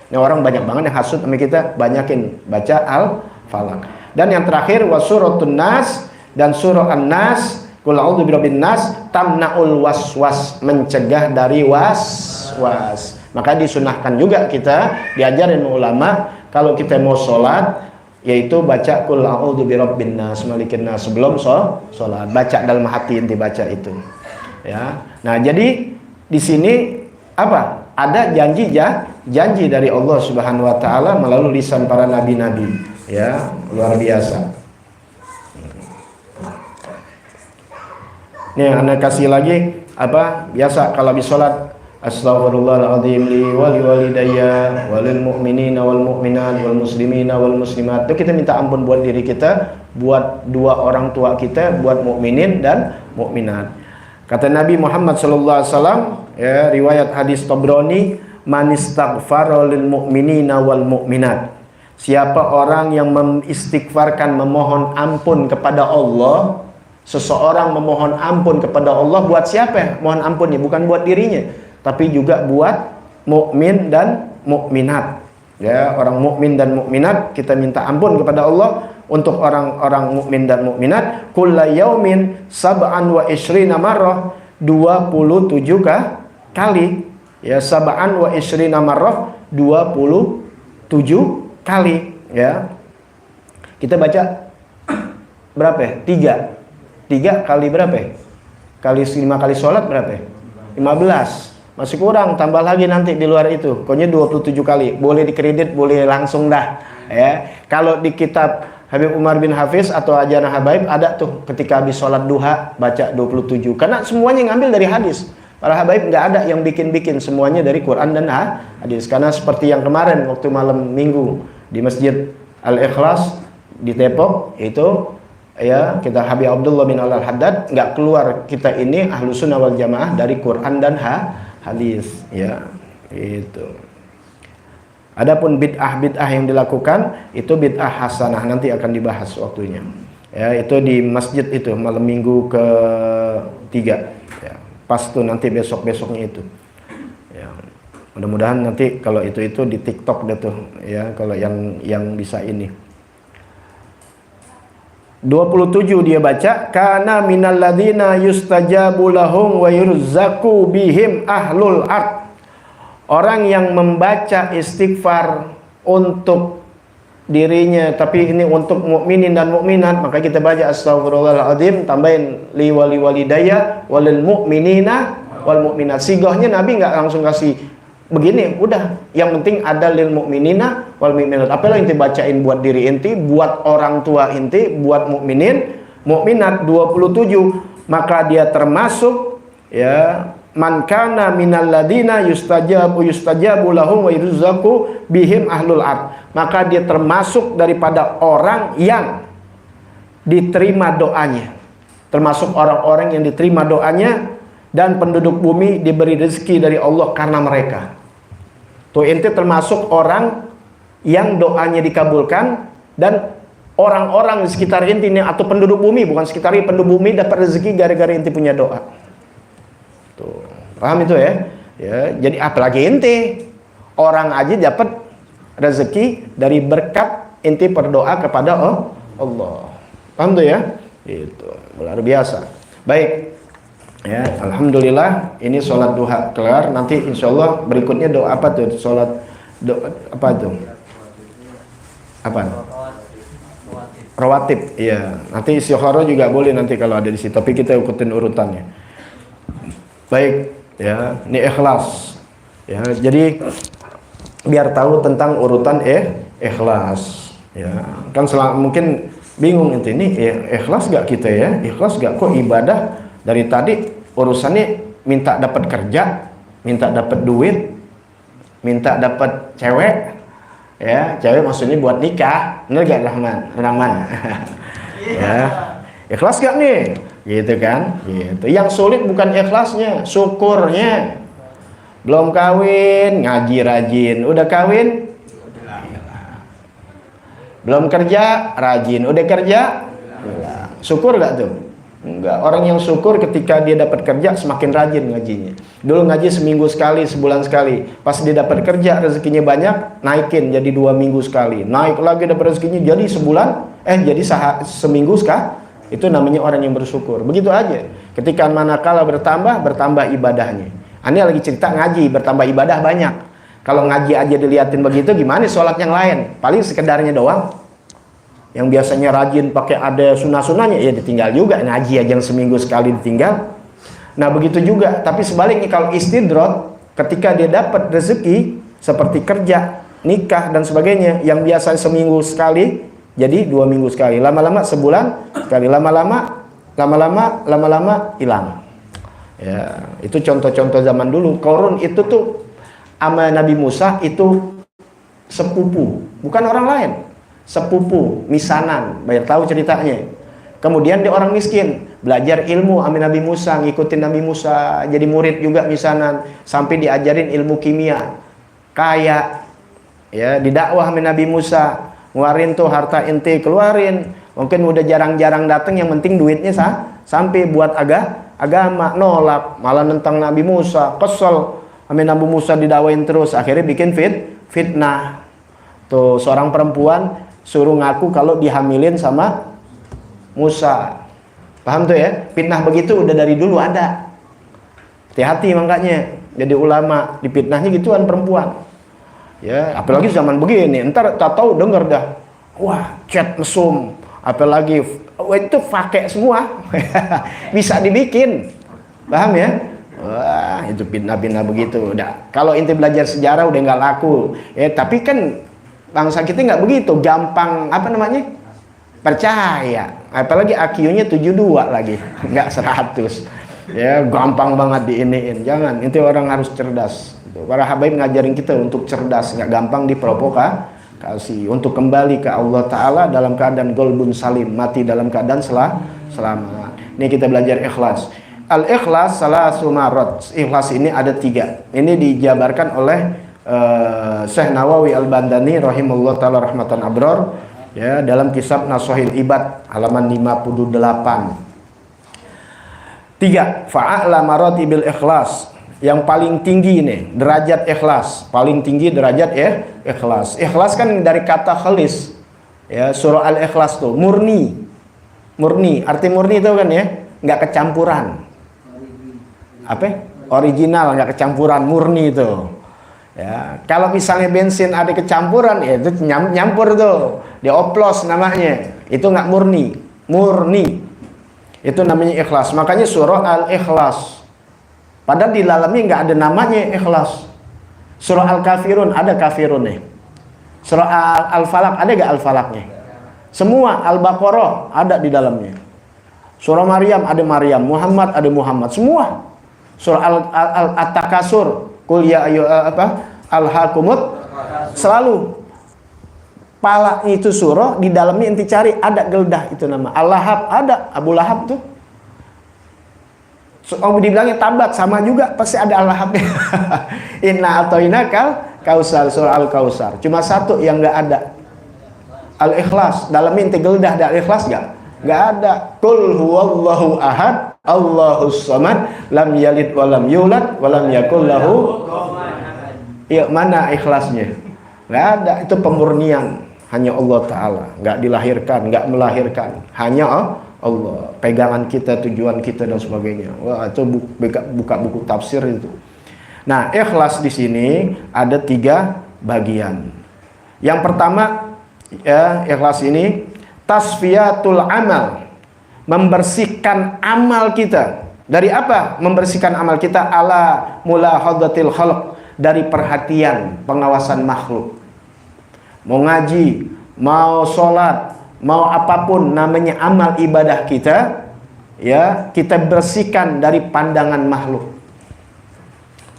Nah, orang banyak banget yang hasud sama kita, banyakin baca al-falaq. Dan yang terakhir wasuratun nas, dan surah an-nas, qul a'udzu birabbin nas, tamna'ul waswas, mencegah dari was-was. Maka disunahkan juga kita diajarin ulama kalau kita mau sholat, yaitu baca qul a'udzu birabbin nas malikin nas sebelum sholat. Baca dalam hati inti baca itu. Ya. Nah, jadi di sini apa? Ada janji dari Allah Subhanahu wa taala melalui lisan para nabi-nabi. Ya, luar biasa. Nih, Anda kasih lagi apa? Biasa kalau habis sholat, astaghfirullahaladzim li wali walidayya walil mu'minina wal mu'minat wal muslimina wal muslimat. Itu kita minta ampun buat diri kita, buat 2 orang tua kita, buat mukminin dan mukminat. Kata Nabi Muhammad sallallahu alaihi wasallam, ya, riwayat hadis Tabrani, man istaghfara lil mu'minina wal mu'minat. Siapa orang yang mengistighfarkan, memohon ampun kepada Allah, seseorang memohon ampun kepada Allah buat siapa? Mohon ampunnya bukan buat dirinya, tapi juga buat mukmin dan mukminat. Ya, orang mukmin dan mukminat kita minta ampun kepada Allah. Untuk orang-orang mukmin dan mukminat, kulla yaumin sab'an wa ishrina marrah, 27 kali. Ya, sab'an wa ishrina marrah, 27 kali. Ya, kita baca berapa ya? 3 kali berapa ya? Kali 5 kali sholat berapa ya? 15. Masih kurang, tambah lagi nanti di luar itu. Pokoknya 27 kali. Boleh dikredit, boleh langsung dah. Ya. Kalau di kitab Habib Umar bin Hafiz atau Ajarah Habaib ada tuh ketika habis sholat duha baca 27. Karena semuanya ngambil dari hadis. Para habaib nggak ada yang bikin-bikin, semuanya dari Quran dan hadis. Karena seperti yang kemarin waktu malam minggu di Masjid Al-Ikhlas di Depok itu, ya, kita Habib Abdullah bin Al-Haddad, nggak keluar kita ini Ahlus Sunnah wal Jamaah dari Quran dan hadis, ya, itu. Adapun bid'ah yang dilakukan itu bid'ah hasanah, nanti akan dibahas waktunya. Ya, itu di masjid itu malam minggu ke-3. Ya, pas tuh nanti besoknya itu. Ya, mudah-mudahan nanti kalau itu di TikTok deh tuh, ya, kalau yang bisa ini. 27 dia baca, kana minal ladzina yustajabu lahum wa yurzaku bihim ahlul ard. Orang yang membaca istighfar untuk dirinya, tapi ini untuk mukminin dan mukminat, maka kita baca astaghfirullahaladzim, tambahin li wali walidayya walil mu'minina wal mu'minat. Sigahnya Nabi nggak langsung kasih begini, udah, yang penting ada lil mu'minina wal mu'minat. Apalah inti bacain buat diri inti, buat orang tua inti, buat mukminin mukminat. 27, maka dia termasuk, ya, man kana minal ladina yustajabu lahum wa yurzaku bihim ahlul ard. Maka dia termasuk daripada orang yang diterima doanya, termasuk orang-orang yang diterima doanya, dan penduduk bumi diberi rezeki dari Allah karena mereka. Tuh, ente termasuk orang yang doanya dikabulkan, dan orang-orang di sekitar ente ini, atau penduduk bumi, bukan sekitar, penduduk bumi dapat rezeki gara-gara ente punya doa. Tuh, paham itu ya? Ya, jadi apalagi ente, orang aja dapat rezeki dari berkat ente berdoa kepada Allah. Paham tuh ya? Itu luar biasa. Baik. Ya, alhamdulillah ini sholat duha kelar. Nanti insyaallah berikutnya doa apa tuh? Sholat doa apa tuh? Apa? rawatib. Iya, nanti istikharah juga boleh nanti kalau ada di situ, tapi kita ikutin urutannya. Baik, ya, ini ikhlas. Ya, jadi biar tahu tentang urutan ikhlas. Ya, kan mungkin bingung ini ikhlas gak kita ya? Ikhlas gak kok ibadah dari tadi urusannya minta dapat kerja, minta dapat duit, minta dapat cewek. Ya, cewek maksudnya buat nikah, bener gak Rahman? Ya, ikhlas gak nih? Gitu kan? Gitu. Yang sulit bukan ikhlasnya, syukurnya. Belum kawin, ngaji rajin. Udah kawin? Belum kerja, rajin. Udah kerja? Syukur gak tuh? Enggak. Orang yang syukur ketika dia dapat kerja semakin rajin ngajinya. Dulu ngaji seminggu sekali, sebulan sekali. Pas dia dapat kerja rezekinya banyak, naikin jadi 2 minggu sekali. Naik lagi dapat rezekinya jadi sebulan, jadi seminggu sekali. Itu namanya orang yang bersyukur. Begitu aja. Ketika manakala bertambah ibadahnya. Ini lagi cerita ngaji, bertambah ibadah banyak. Kalau ngaji aja diliatin begitu, gimana sholat yang lain? Paling sekedarnya doang. Yang biasanya rajin pakai ada sunnah-sunnahnya, ya ditinggal juga. Ngaji aja yang seminggu sekali ditinggal. Nah begitu juga. Tapi sebaliknya kalau istidrot, ketika dia dapat rezeki seperti kerja, nikah dan sebagainya, yang biasa seminggu sekali jadi 2 minggu sekali, lama-lama sebulan sekali, lama-lama hilang. Ya, itu contoh-contoh zaman dulu. Korun itu tuh sama Nabi Musa itu sepupu, bukan orang lain. Sepupu, misanan, bayar tahu ceritanya. Kemudian dia orang miskin, belajar ilmu sama Nabi Musa, ngikutin Nabi Musa, jadi murid juga misanan, sampai diajarin ilmu kimia. Kaya, ya, didakwah sama Nabi Musa, ngeluarin tuh harta ente keluarin. Mungkin udah jarang-jarang datang, yang penting duitnya sampai buat agama, nolak, malah nentang Nabi Musa, kesel. Sama Nabi Musa didakwain terus, akhirnya bikin fitnah. Tuh seorang perempuan suruh ngaku kalau dihamilin sama Musa. Paham tuh ya? Fitnah begitu udah dari dulu ada. Hati-hati makanya. Jadi ulama dipitnahnya gituan perempuan. Ya, apalagi zaman begini, ntar tak tahu denger dah. Wah, chat mesum, apalagi itu pakai semua. Bisa dibikin. Paham ya? Wah, itu fitnah-fitnah begitu. Udah. Kalau inti belajar sejarah udah nggak laku. Ya, tapi kan bangsa kita nggak begitu, gampang percaya. Apalagi IQ-nya 72 lagi, nggak 100. Ya, gampang banget diiniin. Jangan, itu orang harus cerdas. Para habaib ngajarin kita untuk cerdas, nggak gampang diprovokasi, untuk kembali ke Allah Ta'ala dalam keadaan golbun salim, mati dalam keadaan selamat. Ini kita belajar ikhlas. Al-ikhlas salah sumarat. Ikhlas ini ada 3. Ini dijabarkan oleh Syekh Nawawi Al-Bandani rahimahullah ta'ala rahmatan abror, ya, dalam kitab Nasuhil Ibad halaman 58. 3. Fa'a'la maratibil ikhlas. Yang paling tinggi nih derajat ikhlas, paling tinggi derajat ikhlas. Ikhlas kan dari kata khalis. Ya, surah Al-Ikhlas tuh murni. Murni, arti murni itu kan ya, nggak kecampuran. Apa? Original, nggak kecampuran, murni itu. Ya, kalau misalnya bensin ada kecampuran, ya itu nyampur tuh, dioplos namanya. Itu nggak murni, murni. Itu namanya ikhlas. Makanya surah Al-Ikhlas. Padahal di dalamnya nggak ada namanya ikhlas. Surah Al-Kafirun ada kafirun nih. Surah Al-Falaq ada nggak Al-Falaqnya? Semua. Al-Baqarah ada di dalamnya. Surah Maryam ada Maryam, Muhammad ada Muhammad, semua. Surah At-Takasur, Qul ya Al-Hakumut, selalu pala itu surah, di dalamnya inti cari ada geledah itu nama. Al-Lahab ada, Abu Lahab tuh. Oh, dibilangnya tabat sama juga, pasti ada Al-Lahabnya. Inna atoinakal kausar, surah Al-Kausar. Cuma satu yang nggak ada, Al-Ikhlas. Dalamnya inti geledah ada Al-Ikhlas nggak ada. Qul huwallahu ahad, Allahus samad, lam yalid walam yulad walam yakul lahu. Ya, mana ikhlasnya? Nggak ada. Itu pemurnian, hanya Allah Ta'ala. Nggak dilahirkan, nggak melahirkan, hanya Allah. Pegangan kita, tujuan kita dan sebagainya. Wah, itu buka buku tafsir itu. Nah, ikhlas di sini ada 3 bagian. Yang pertama, ya, ikhlas ini tasfiyatul amal, membersihkan amal kita. Dari apa? Membersihkan amal kita ala mulahadatil khalq, dari perhatian, pengawasan makhluk. Mau ngaji, mau sholat, mau apapun namanya amal ibadah kita, ya, kita bersihkan dari pandangan makhluk.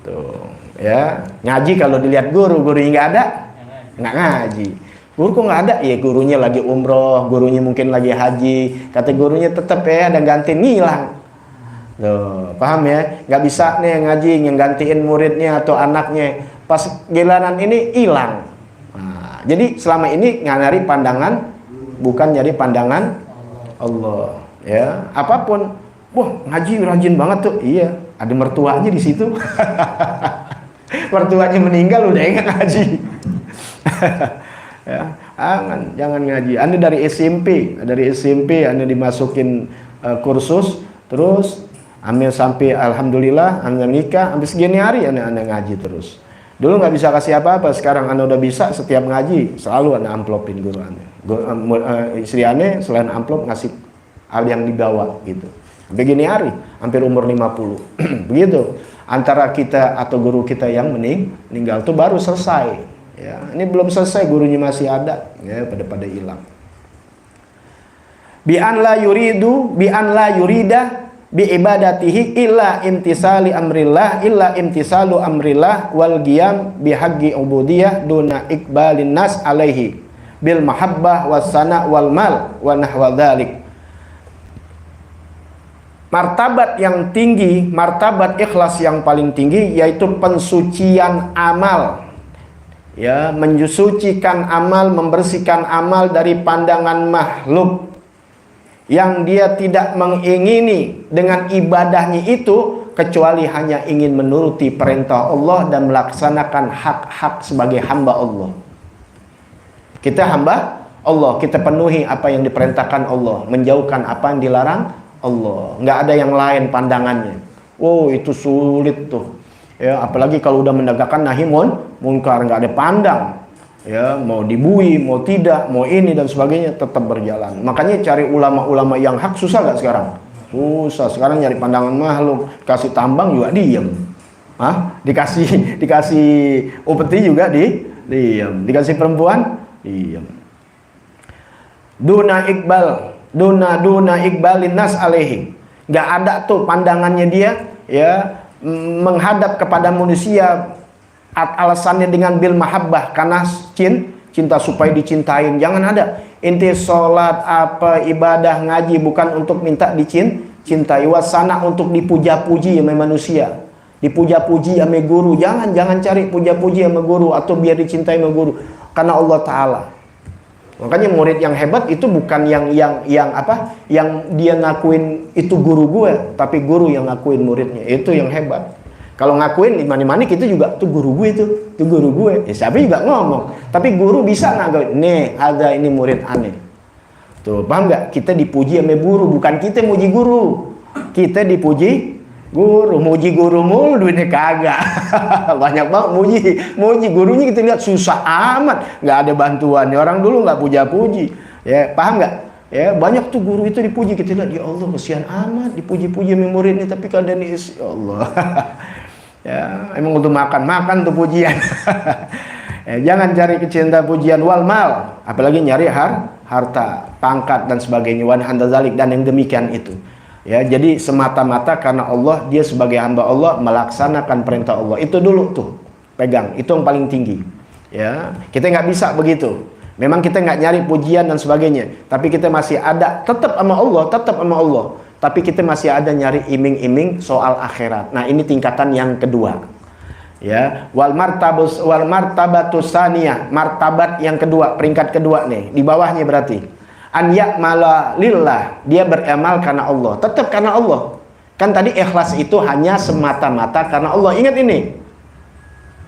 Tuh, ya, ngaji kalau dilihat gurunya nggak ada, nggak ngaji. Guru kok nggak ada? Ya gurunya lagi umroh, gurunya mungkin lagi haji. Kata gurunya tetap ya, ada ganti ngilang. Tuh, paham ya? Nggak bisa nih ngaji ngegantiin muridnya atau anaknya. Pas giliran ini hilang. Nah, jadi selama ini nyari pandangan, bukan nyari pandangan Allah. Ya, apapun. Wah, ngaji rajin banget tuh. Iya, ada mertuanya di situ. Mertuanya meninggal udah ingat ngaji. Ya, jangan ngaji. Anda dari SMP Anda dimasukin kursus, terus ambil sampai alhamdulillah Anda nikah, sampai segini hari Anda ngaji terus. Dulu nggak bisa kasih apa-apa, sekarang Anda udah bisa. Setiap ngaji selalu Anda amplopin guru Anda. Istri Anda selain amplop ngasih hal yang dibawa gitu. Sampai gini hari, hampir umur 50. Begitu. Antara kita atau guru kita yang meninggal tuh baru selesai. Ya, ini belum selesai, gurunya masih ada, ya, pada hilang. Bi an la yurida bi ibadatihi illa imtisalu amrillah wal qiyam bi haqqi ubudiyah duna iqbalin nas alaihi bil mahabbah was sana wal mal wa nahwa dzalik. Martabat yang tinggi, martabat ikhlas yang paling tinggi, yaitu pensucian amal. Ya, mensucikan amal, membersihkan amal dari pandangan makhluk yang dia tidak mengingini dengan ibadahnya itu kecuali hanya ingin menuruti perintah Allah dan melaksanakan hak-hak sebagai hamba Allah. Kita hamba Allah, kita penuhi apa yang diperintahkan Allah, menjauhkan apa yang dilarang Allah. Nggak ada yang lain pandangannya. Oh, itu sulit tuh. Ya, apalagi kalau udah menegakkan nahi munkar, nggak ada pandang. Ya, mau dibui, mau tidak, mau ini dan sebagainya tetap berjalan. Makanya cari ulama-ulama yang hak susah nggak sekarang? Susah. Sekarang nyari pandangan makhluk, kasih tambang juga diem. Dikasih upeti juga diem. Dikasih perempuan diem. Duna ikbalin nas alaihi. Nggak ada tuh pandangannya dia, ya, menghadap kepada manusia alasannya dengan bil mahabbah, karena cinta supaya dicintain. Jangan ada inti sholat apa ibadah ngaji bukan untuk minta dicintai, wasana untuk dipuja-puji sama manusia, dipuja-puji sama guru. Jangan cari puja-puji sama guru atau biar dicintai sama guru, karena Allah Ta'ala. Makanya murid yang hebat itu bukan yang dia ngakuin itu guru gue, tapi guru yang ngakuin muridnya. Itu yang hebat. Kalau ngakuin di mana-mana kita juga tuh guru gue itu guru gue. Ya, siapa juga ngomong. Tapi guru bisa ngakuin, nih ada ini murid aneh. Tuh, paham nggak? Kita dipuji sama guru, bukan kita muji guru. Kita dipuji guru, muji guru mulu duitnya kagak. Banyak banget muji gurunya, kita lihat susah amat, nggak ada bantuannya. Orang dulu nggak puja-puji, ya, paham nggak? Ya, banyak tuh guru itu dipuji, kita lihat, ya Allah kesian amat dipuji-puji sama muridnya, tapi keadaan ini, ya Allah. Ya, emang untuk makan tuh pujian. Ya, jangan cari kecinta pujian wal mal, apalagi nyari harta, pangkat dan sebagainya, wan handazalik dan yang demikian itu. Ya, jadi semata-mata karena Allah, dia sebagai hamba Allah melaksanakan perintah Allah. Itu dulu tuh, pegang. Itu yang paling tinggi. Ya, kita nggak bisa begitu. Memang kita nggak nyari pujian dan sebagainya, tapi kita masih ada tetap sama Allah, Tapi kita masih ada nyari iming-iming soal akhirat. Nah, ini tingkatan yang kedua. Ya, wal martabatus saniyah, martabat yang kedua, peringkat kedua nih, di bawahnya berarti an ya'mala lillah, dia beramal karena Allah, tetap karena Allah. Kan tadi ikhlas itu hanya semata-mata karena Allah. Ingat ini.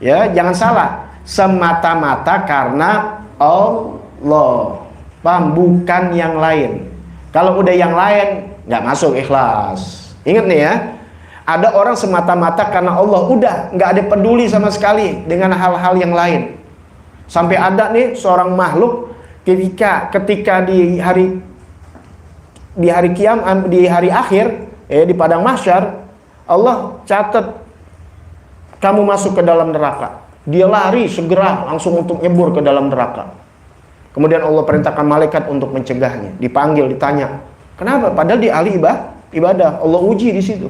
Ya, jangan salah. Semata-mata karena Allah. Paham? Bukan yang lain. Kalau udah yang lain nggak masuk ikhlas. Ingat nih ya. Ada orang semata-mata karena Allah, udah nggak ada peduli sama sekali dengan hal-hal yang lain. Sampai ada nih seorang makhluk ketika di hari kiamat, di hari akhir, di padang mahsyar, Allah catat kamu masuk ke dalam neraka. Dia lari segera langsung untuk nyebur ke dalam neraka. Kemudian Allah perintahkan malaikat untuk mencegahnya. Dipanggil, ditanya, kenapa? Padahal dia ahli ibadah. Allah uji di situ.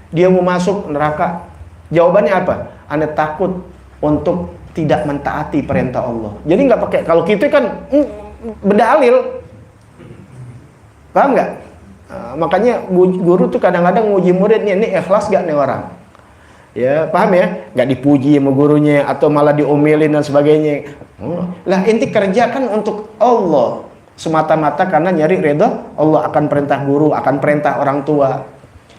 Dia mau masuk neraka. Jawabannya apa? Anda takut untuk tidak mentaati perintah Allah. Jadi nggak pakai. Kalau kita kan berdalil, paham nggak? Makanya guru tuh kadang-kadang nguji muridnya, ini ikhlas gak nih orang? Ya, paham ya? Nggak dipuji sama gurunya atau malah diomelin dan sebagainya. Lah inti kerja kan untuk Allah, semata-mata karena nyari ridha Allah, akan perintah guru, akan perintah orang tua.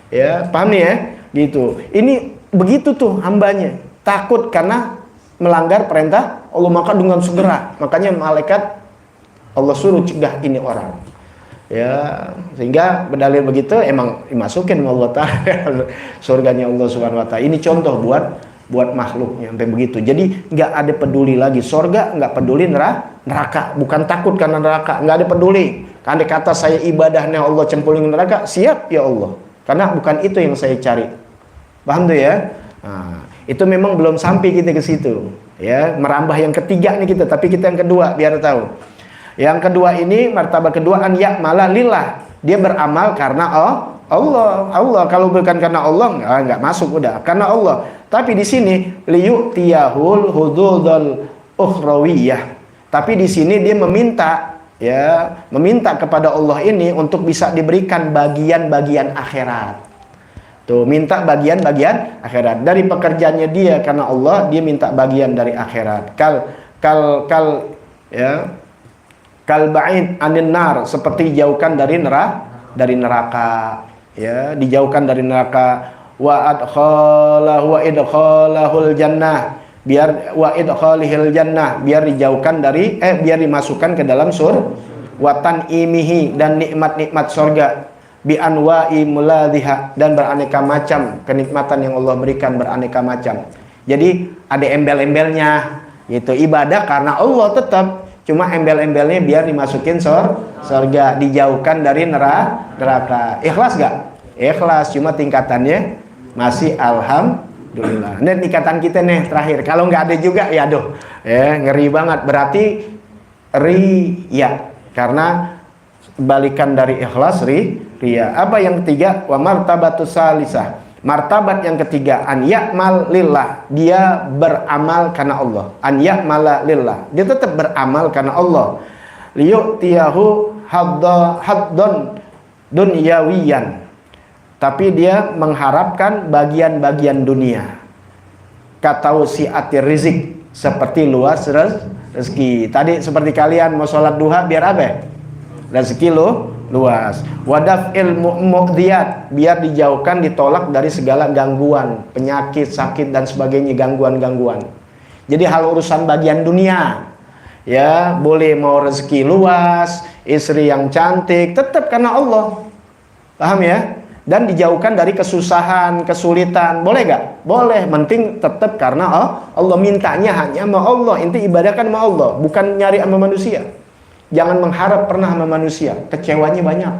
Ya, paham nih ya? Gitu. Ini begitu tuh hambanya, takut karena melanggar perintah Allah, maka dengan segera, makanya malaikat Allah suruh cegah ini orang. Ya, sehingga berdalil begitu emang dimasukin Allah Ta'ala surganya Allah Subhanahu wa Ta'ala. Ini contoh buat makhluknya sampai begitu. Jadi nggak ada peduli lagi surga, nggak peduli neraka, bukan takut karena neraka, nggak ada peduli. Andai kata saya ibadahnya Allah cemplungin neraka, siap ya Allah, karena bukan itu yang saya cari. Paham tuh ya? Nah, itu memang belum sampai kita ke situ. Ya, merambah yang ketiga nih kita, tapi kita yang kedua biar tahu. Yang kedua ini, martabat kedua, an ya'mala lillah. Dia beramal karena Allah. Kalau bukan karena Allah, nggak masuk udah. Karena Allah. Tapi di sini liyu'tiyahul hududul ukhrawiyah. Tapi di sini dia meminta kepada Allah ini untuk bisa diberikan bagian-bagian akhirat. Tuh, minta bagian-bagian akhirat. Dari pekerjaannya dia karena Allah, dia minta bagian dari akhirat. Kal ba'id anin nar, seperti dijauhkan dari neraka, ya, dijauhkan dari neraka. Wa idkhalahul jannah, biar dijauhkan dari biar dimasukkan ke dalam watan imihi, dan nikmat-nikmat surga, bi anwa'i muladhiha, dan beraneka macam kenikmatan yang Allah berikan, beraneka macam. Jadi ada embel-embelnya, gitu. Ibadah karena Allah tetap, cuma embel-embelnya biar dimasukin surga, dijauhkan dari neraka. Ikhlas gak? Ikhlas, cuma tingkatannya masih alhamdulillah. Ini tingkatan kita nih terakhir. Kalau nggak ada juga, ya aduh, ngeri banget. Berarti riya, karena balikan dari ikhlas riya. Apa yang ketiga? Wa martabatus salisah. Martabat yang ketiga, an ya'mal lillah, dia beramal karena Allah. An ya'mala lillah, dia tetap beramal karena Allah. Liyu'tiyahu haddon dunyawiyan, tapi dia mengharapkan bagian-bagian dunia. Katausiatir rizik, seperti luas rezeki. Tadi seperti kalian mau sholat duha biar apa? Rezeki luas. Wadaf ilmu muqdiyat, biar dijauhkan, ditolak dari segala gangguan, penyakit, sakit dan sebagainya, gangguan-gangguan. Jadi hal urusan bagian dunia, ya, boleh mau rezeki luas, istri yang cantik, tetap karena Allah. Paham ya? Dan dijauhkan dari kesusahan, kesulitan, boleh gak? Boleh, penting tetap karena Allah, mintanya hanya sama Allah. Inti ibadah kan sama Allah, bukan nyari sama manusia. Jangan mengharap pernah sama manusia, kecewanya banyak.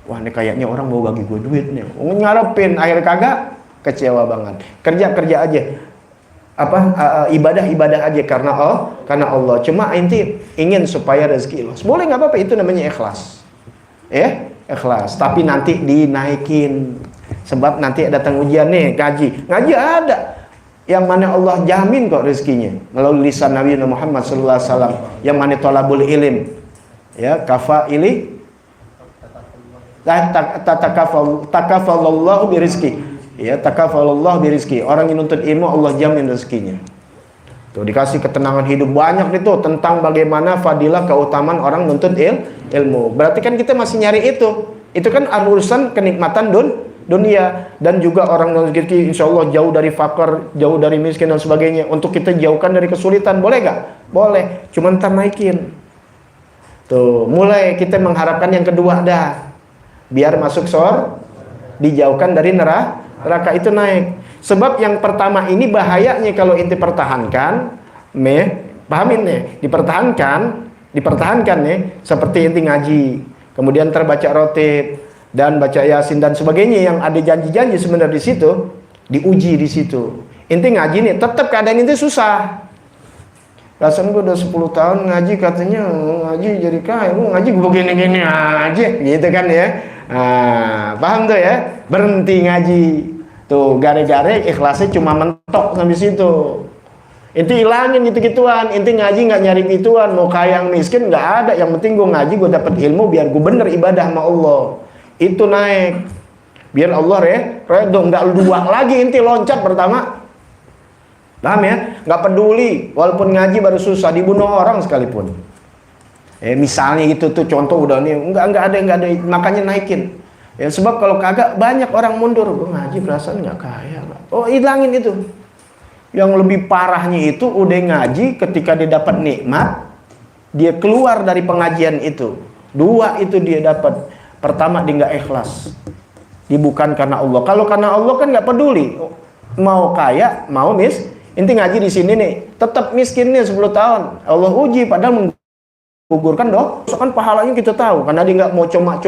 Wah, ini kayaknya orang mau bagi gue duit nih, ngarepin, akhir kagak, kecewa banget. Kerja aja, ibadah aja karena Allah. Cuma inti ingin supaya rezeki luas. Boleh, nggak apa-apa, itu namanya ikhlas. Ikhlas. Tapi nanti dinaikin, sebab nanti datang ujian nih, ngaji ada. Yang mana Allah jamin kok rezekinya melalui lisan Nabi Muhammad sallallahu alaihi wasallam, yang mana thalabul ilm, ya, kafa ili takaffalallahu birizki, ya, takaffalallahu birizki. Orang yang nuntut ilmu Allah jamin rezekinya. Tuh, dikasih ketenangan hidup banyak itu tentang bagaimana fadilah keutamaan orang nuntut ilmu. Berarti kan kita masih nyari itu. Itu kan urusan kenikmatan dunia, dan juga orang yang rezeki insya Allah jauh dari fakir, jauh dari miskin dan sebagainya, untuk kita jauhkan dari kesulitan. Boleh gak? Boleh, cuma ntar naikin. Tuh, mulai kita mengharapkan yang kedua dah, biar masuk dijauhkan dari neraka, itu naik. Sebab yang pertama ini bahayanya kalau inti pertahankan, pahamin nih, dipertahankan, dipertahankan ya, seperti inti ngaji, kemudian terbaca rotib dan baca yasin dan sebagainya yang ada janji-janji sebenarnya di situ, diuji di situ. Inti ngaji nih, tetap keadaan inti susah. Rasanya gue udah 10 tahun ngaji, katanya ngaji jadi kaya, lu ngaji gue begini-gini aja, gitu kan ya. Nah, paham tuh ya? Berhenti ngaji. Tuh, gare-gare ikhlasnya cuma mentok sampai situ. Inti hilangin gitu-gituan, inti ngaji nggak nyari gituan, mau kaya yang miskin nggak ada. Yang penting gue ngaji, gue dapet ilmu biar gue bener ibadah sama Allah. Itu naik. Biar Allah redo, nggak dua lagi inti loncat pertama. Paham ya? Nggak peduli, walaupun ngaji baru susah, dibunuh orang sekalipun. Misalnya gitu tuh contoh udah nih, nggak ada, makanya naikin. Ya sebab kalau kagak banyak orang mundur, gue ngaji perasaan nggak kaya. Oh hilangin itu. Yang lebih parahnya itu udah ngaji, ketika dia dapat nikmat, dia keluar dari pengajian itu. Dua itu dia dapat. Pertama dia nggak ikhlas, dia bukan karena Allah. Kalau karena Allah kan nggak peduli, mau kaya, mau inti ngaji di sini nih, tetap miskin nih 10 tahun. Allah uji, padahal menggugurkan dosa kan pahalanya kita tahu. Karena dia nggak mau cuma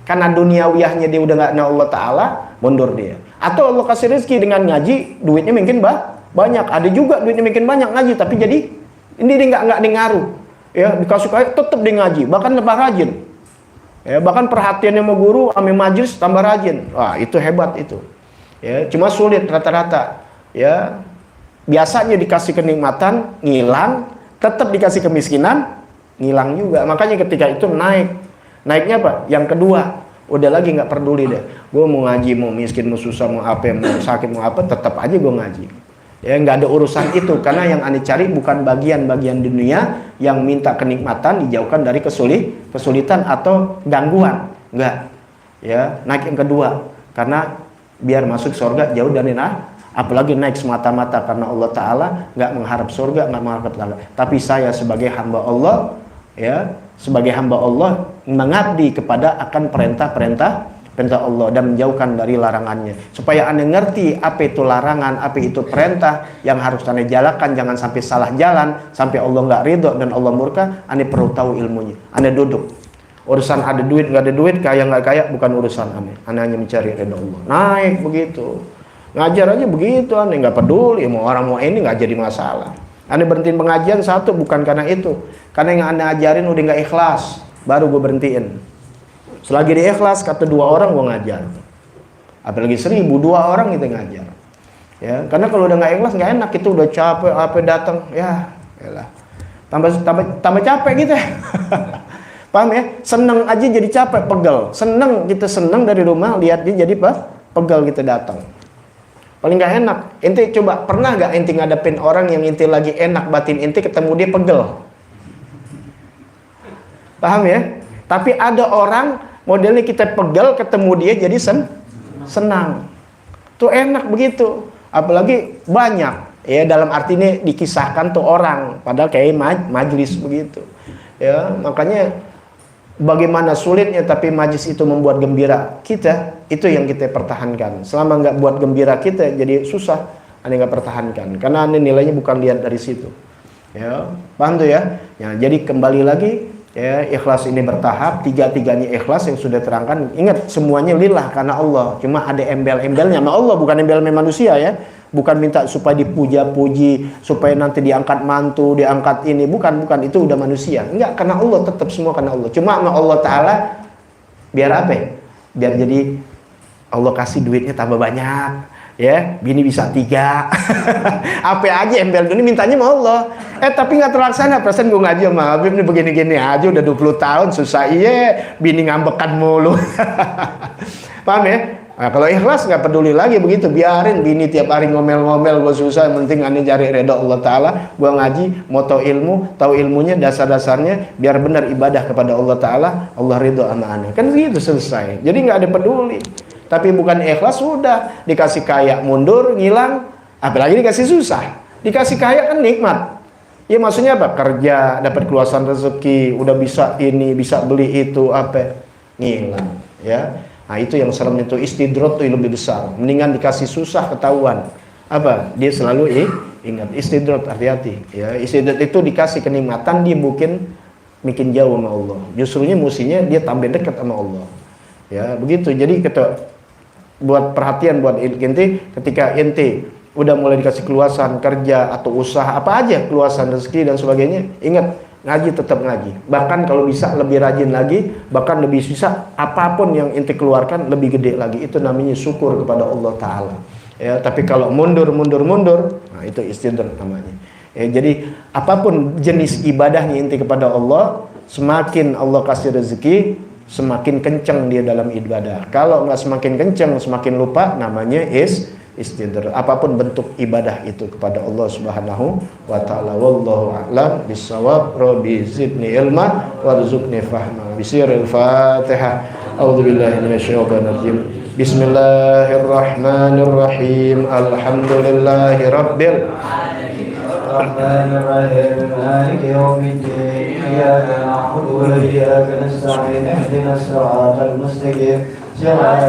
karena duniawiyahnya dia udah nggak kenal Allah Ta'ala, mundur dia. Atau Allah kasih rezeki dengan ngaji, duitnya mungkin banyak. Ada juga duitnya mungkin banyak ngaji, tapi jadi ini dia nggak ngaruh. Ya dikasih kaya tetap dia ngaji, bahkan lebih rajin. Ya bahkan perhatiannya sama guru, sama majelis tambah rajin. Wah itu hebat itu. Ya cuma sulit rata-rata. Ya biasanya dikasih kenikmatan ngilang, tetap dikasih kemiskinan ngilang juga. Makanya ketika itu naiknya apa? Yang kedua, udah lagi nggak peduli deh. Gue mau ngaji, mau miskin, mau susah, mau apa, mau sakit, mau apa, tetap aja gue ngaji. Ya nggak ada urusan itu, karena yang ane cari bukan bagian-bagian dunia yang minta kenikmatan, dijauhkan dari kesulitan atau gangguan. Enggak. Ya naik yang kedua, karena biar masuk surga jauh dari apalagi naik semata-mata karena Allah Ta'ala, nggak mengharap surga, nggak mengharap surga. Tapi saya sebagai hamba Allah, ya sebagai hamba Allah mengabdi kepada akan perintah Allah dan menjauhkan dari larangannya, supaya anda ngerti apa itu larangan, apa itu perintah yang harus anda jalankan. Jangan sampai salah jalan, sampai Allah nggak ridho dan Allah murka. Anda perlu tahu ilmunya. Anda duduk, urusan ada duit nggak ada duit, kaya nggak kaya, bukan urusan anda. Anda hanya mencari ridho Allah. Naik begitu, ngajar aja begitu, anda nggak peduli mau orang mau ini, nggak jadi masalah. Anda berhentiin pengajian satu bukan karena itu, karena yang anda ajarin udah nggak ikhlas, baru gue berhentiin. Selagi dia ikhlas, kata 2 orang gue ngajar, apalagi 1000, 2 orang kita ngajar. Ya, karena kalau udah nggak ikhlas nggak enak, itu udah capek, apa datang, ya, yalah, tambah capek gitu. Paham ya? Seneng aja jadi capek, pegel. Kita seneng dari rumah, lihat dia jadi pegel kita datang. Paling nggak enak. Inti coba pernah nggak inti ngadepin orang yang inti lagi enak batin inti, ketemu dia pegel? Paham ya? Tapi ada orang modelnya kita pegel, ketemu dia jadi senang. Tuh enak begitu. Apalagi banyak. Ya dalam arti ini dikisahkan tuh orang, padahal kayak majlis begitu. Ya makanya bagaimana sulitnya tapi majlis itu membuat gembira kita, itu yang kita pertahankan. Selama nggak buat gembira kita, jadi susah, anda nggak pertahankan. Karena anda nilainya bukan lihat dari situ. Ya, paham tuh ya? Ya, jadi kembali lagi, ya ikhlas ini bertahap, tiga-tiganya ikhlas yang sudah terangkan. Ingat semuanya lillah karena Allah. Cuma ada embel-embelnya sama Allah, bukan embel-embel manusia ya. Bukan minta supaya dipuja-puji, supaya nanti diangkat mantu, diangkat ini, bukan itu udah manusia. Enggak, karena Allah, tetap semua karena Allah. Cuma sama Allah Ta'ala biar apa ya? Biar jadi Allah kasih duitnya tambah banyak, ya bini bisa 3. Apa aja embel dunia mintanya sama Allah. Tapi nggak terlaksana. Perasaan gue ngaji sama Habib nih begini-gini aja udah 20 tahun susah, iya bini ngambekan mulu. Paham ya? Nah, kalau ikhlas nggak peduli lagi begitu, biarin bini tiap hari ngomel-ngomel, gue susah, yang penting ane cari redha Allah Ta'ala, gue ngaji, mau tahu ilmunya, dasar-dasarnya, biar benar ibadah kepada Allah Ta'ala, Allah ridho sama ane, kan gitu selesai. Jadi nggak ada peduli. Tapi bukan ikhlas, sudah dikasih kaya mundur, ngilang, apalagi dikasih susah. Dikasih kaya kan nikmat. Ya maksudnya apa? Kerja, dapat keluasan rezeki, udah bisa ini, bisa beli itu, apa, ngilang, ya. Nah itu yang serem itu, istidrot itu lebih besar. Mendingan dikasih susah ketahuan. Apa? Dia selalu ingat istidrot, hati-hati. Ya, istidrot itu dikasih kenikmatan, dia makin jauh sama Allah. Justrunya mestinya dia tambah dekat sama Allah. Ya, begitu. Jadi kita buat perhatian buat ente ketika ente udah mulai dikasih keluasan kerja atau usaha apa aja, keluasan rezeki dan sebagainya, ingat ngaji, tetap ngaji. Bahkan kalau bisa lebih rajin lagi, bahkan lebih bisa apapun yang ente keluarkan lebih gede lagi. Itu namanya syukur kepada Allah Ta'ala. Ya, tapi kalau mundur, nah itu istidrak namanya. Ya, jadi apapun jenis ibadahnya ente kepada Allah, semakin Allah kasih rezeki, semakin kencang dia dalam ibadah. Kalau nggak semakin kencang, semakin lupa, namanya istidrak. Apapun bentuk ibadah itu kepada Allah Subhanahu wa Ta'ala. Wallahu a'lam bissawab. Rabbi zidni ilma warzuqni fahma. Bisiril Fatihah. A'udzubillahi minasyaitonir rajim. Bismillahirrahmanirrahim. Alhamdulillahi rabbil الرحمن الرحيم مالك يوم الدين إياك نعبد وإياك نستعين اهدنا الصراط المستقيم صراط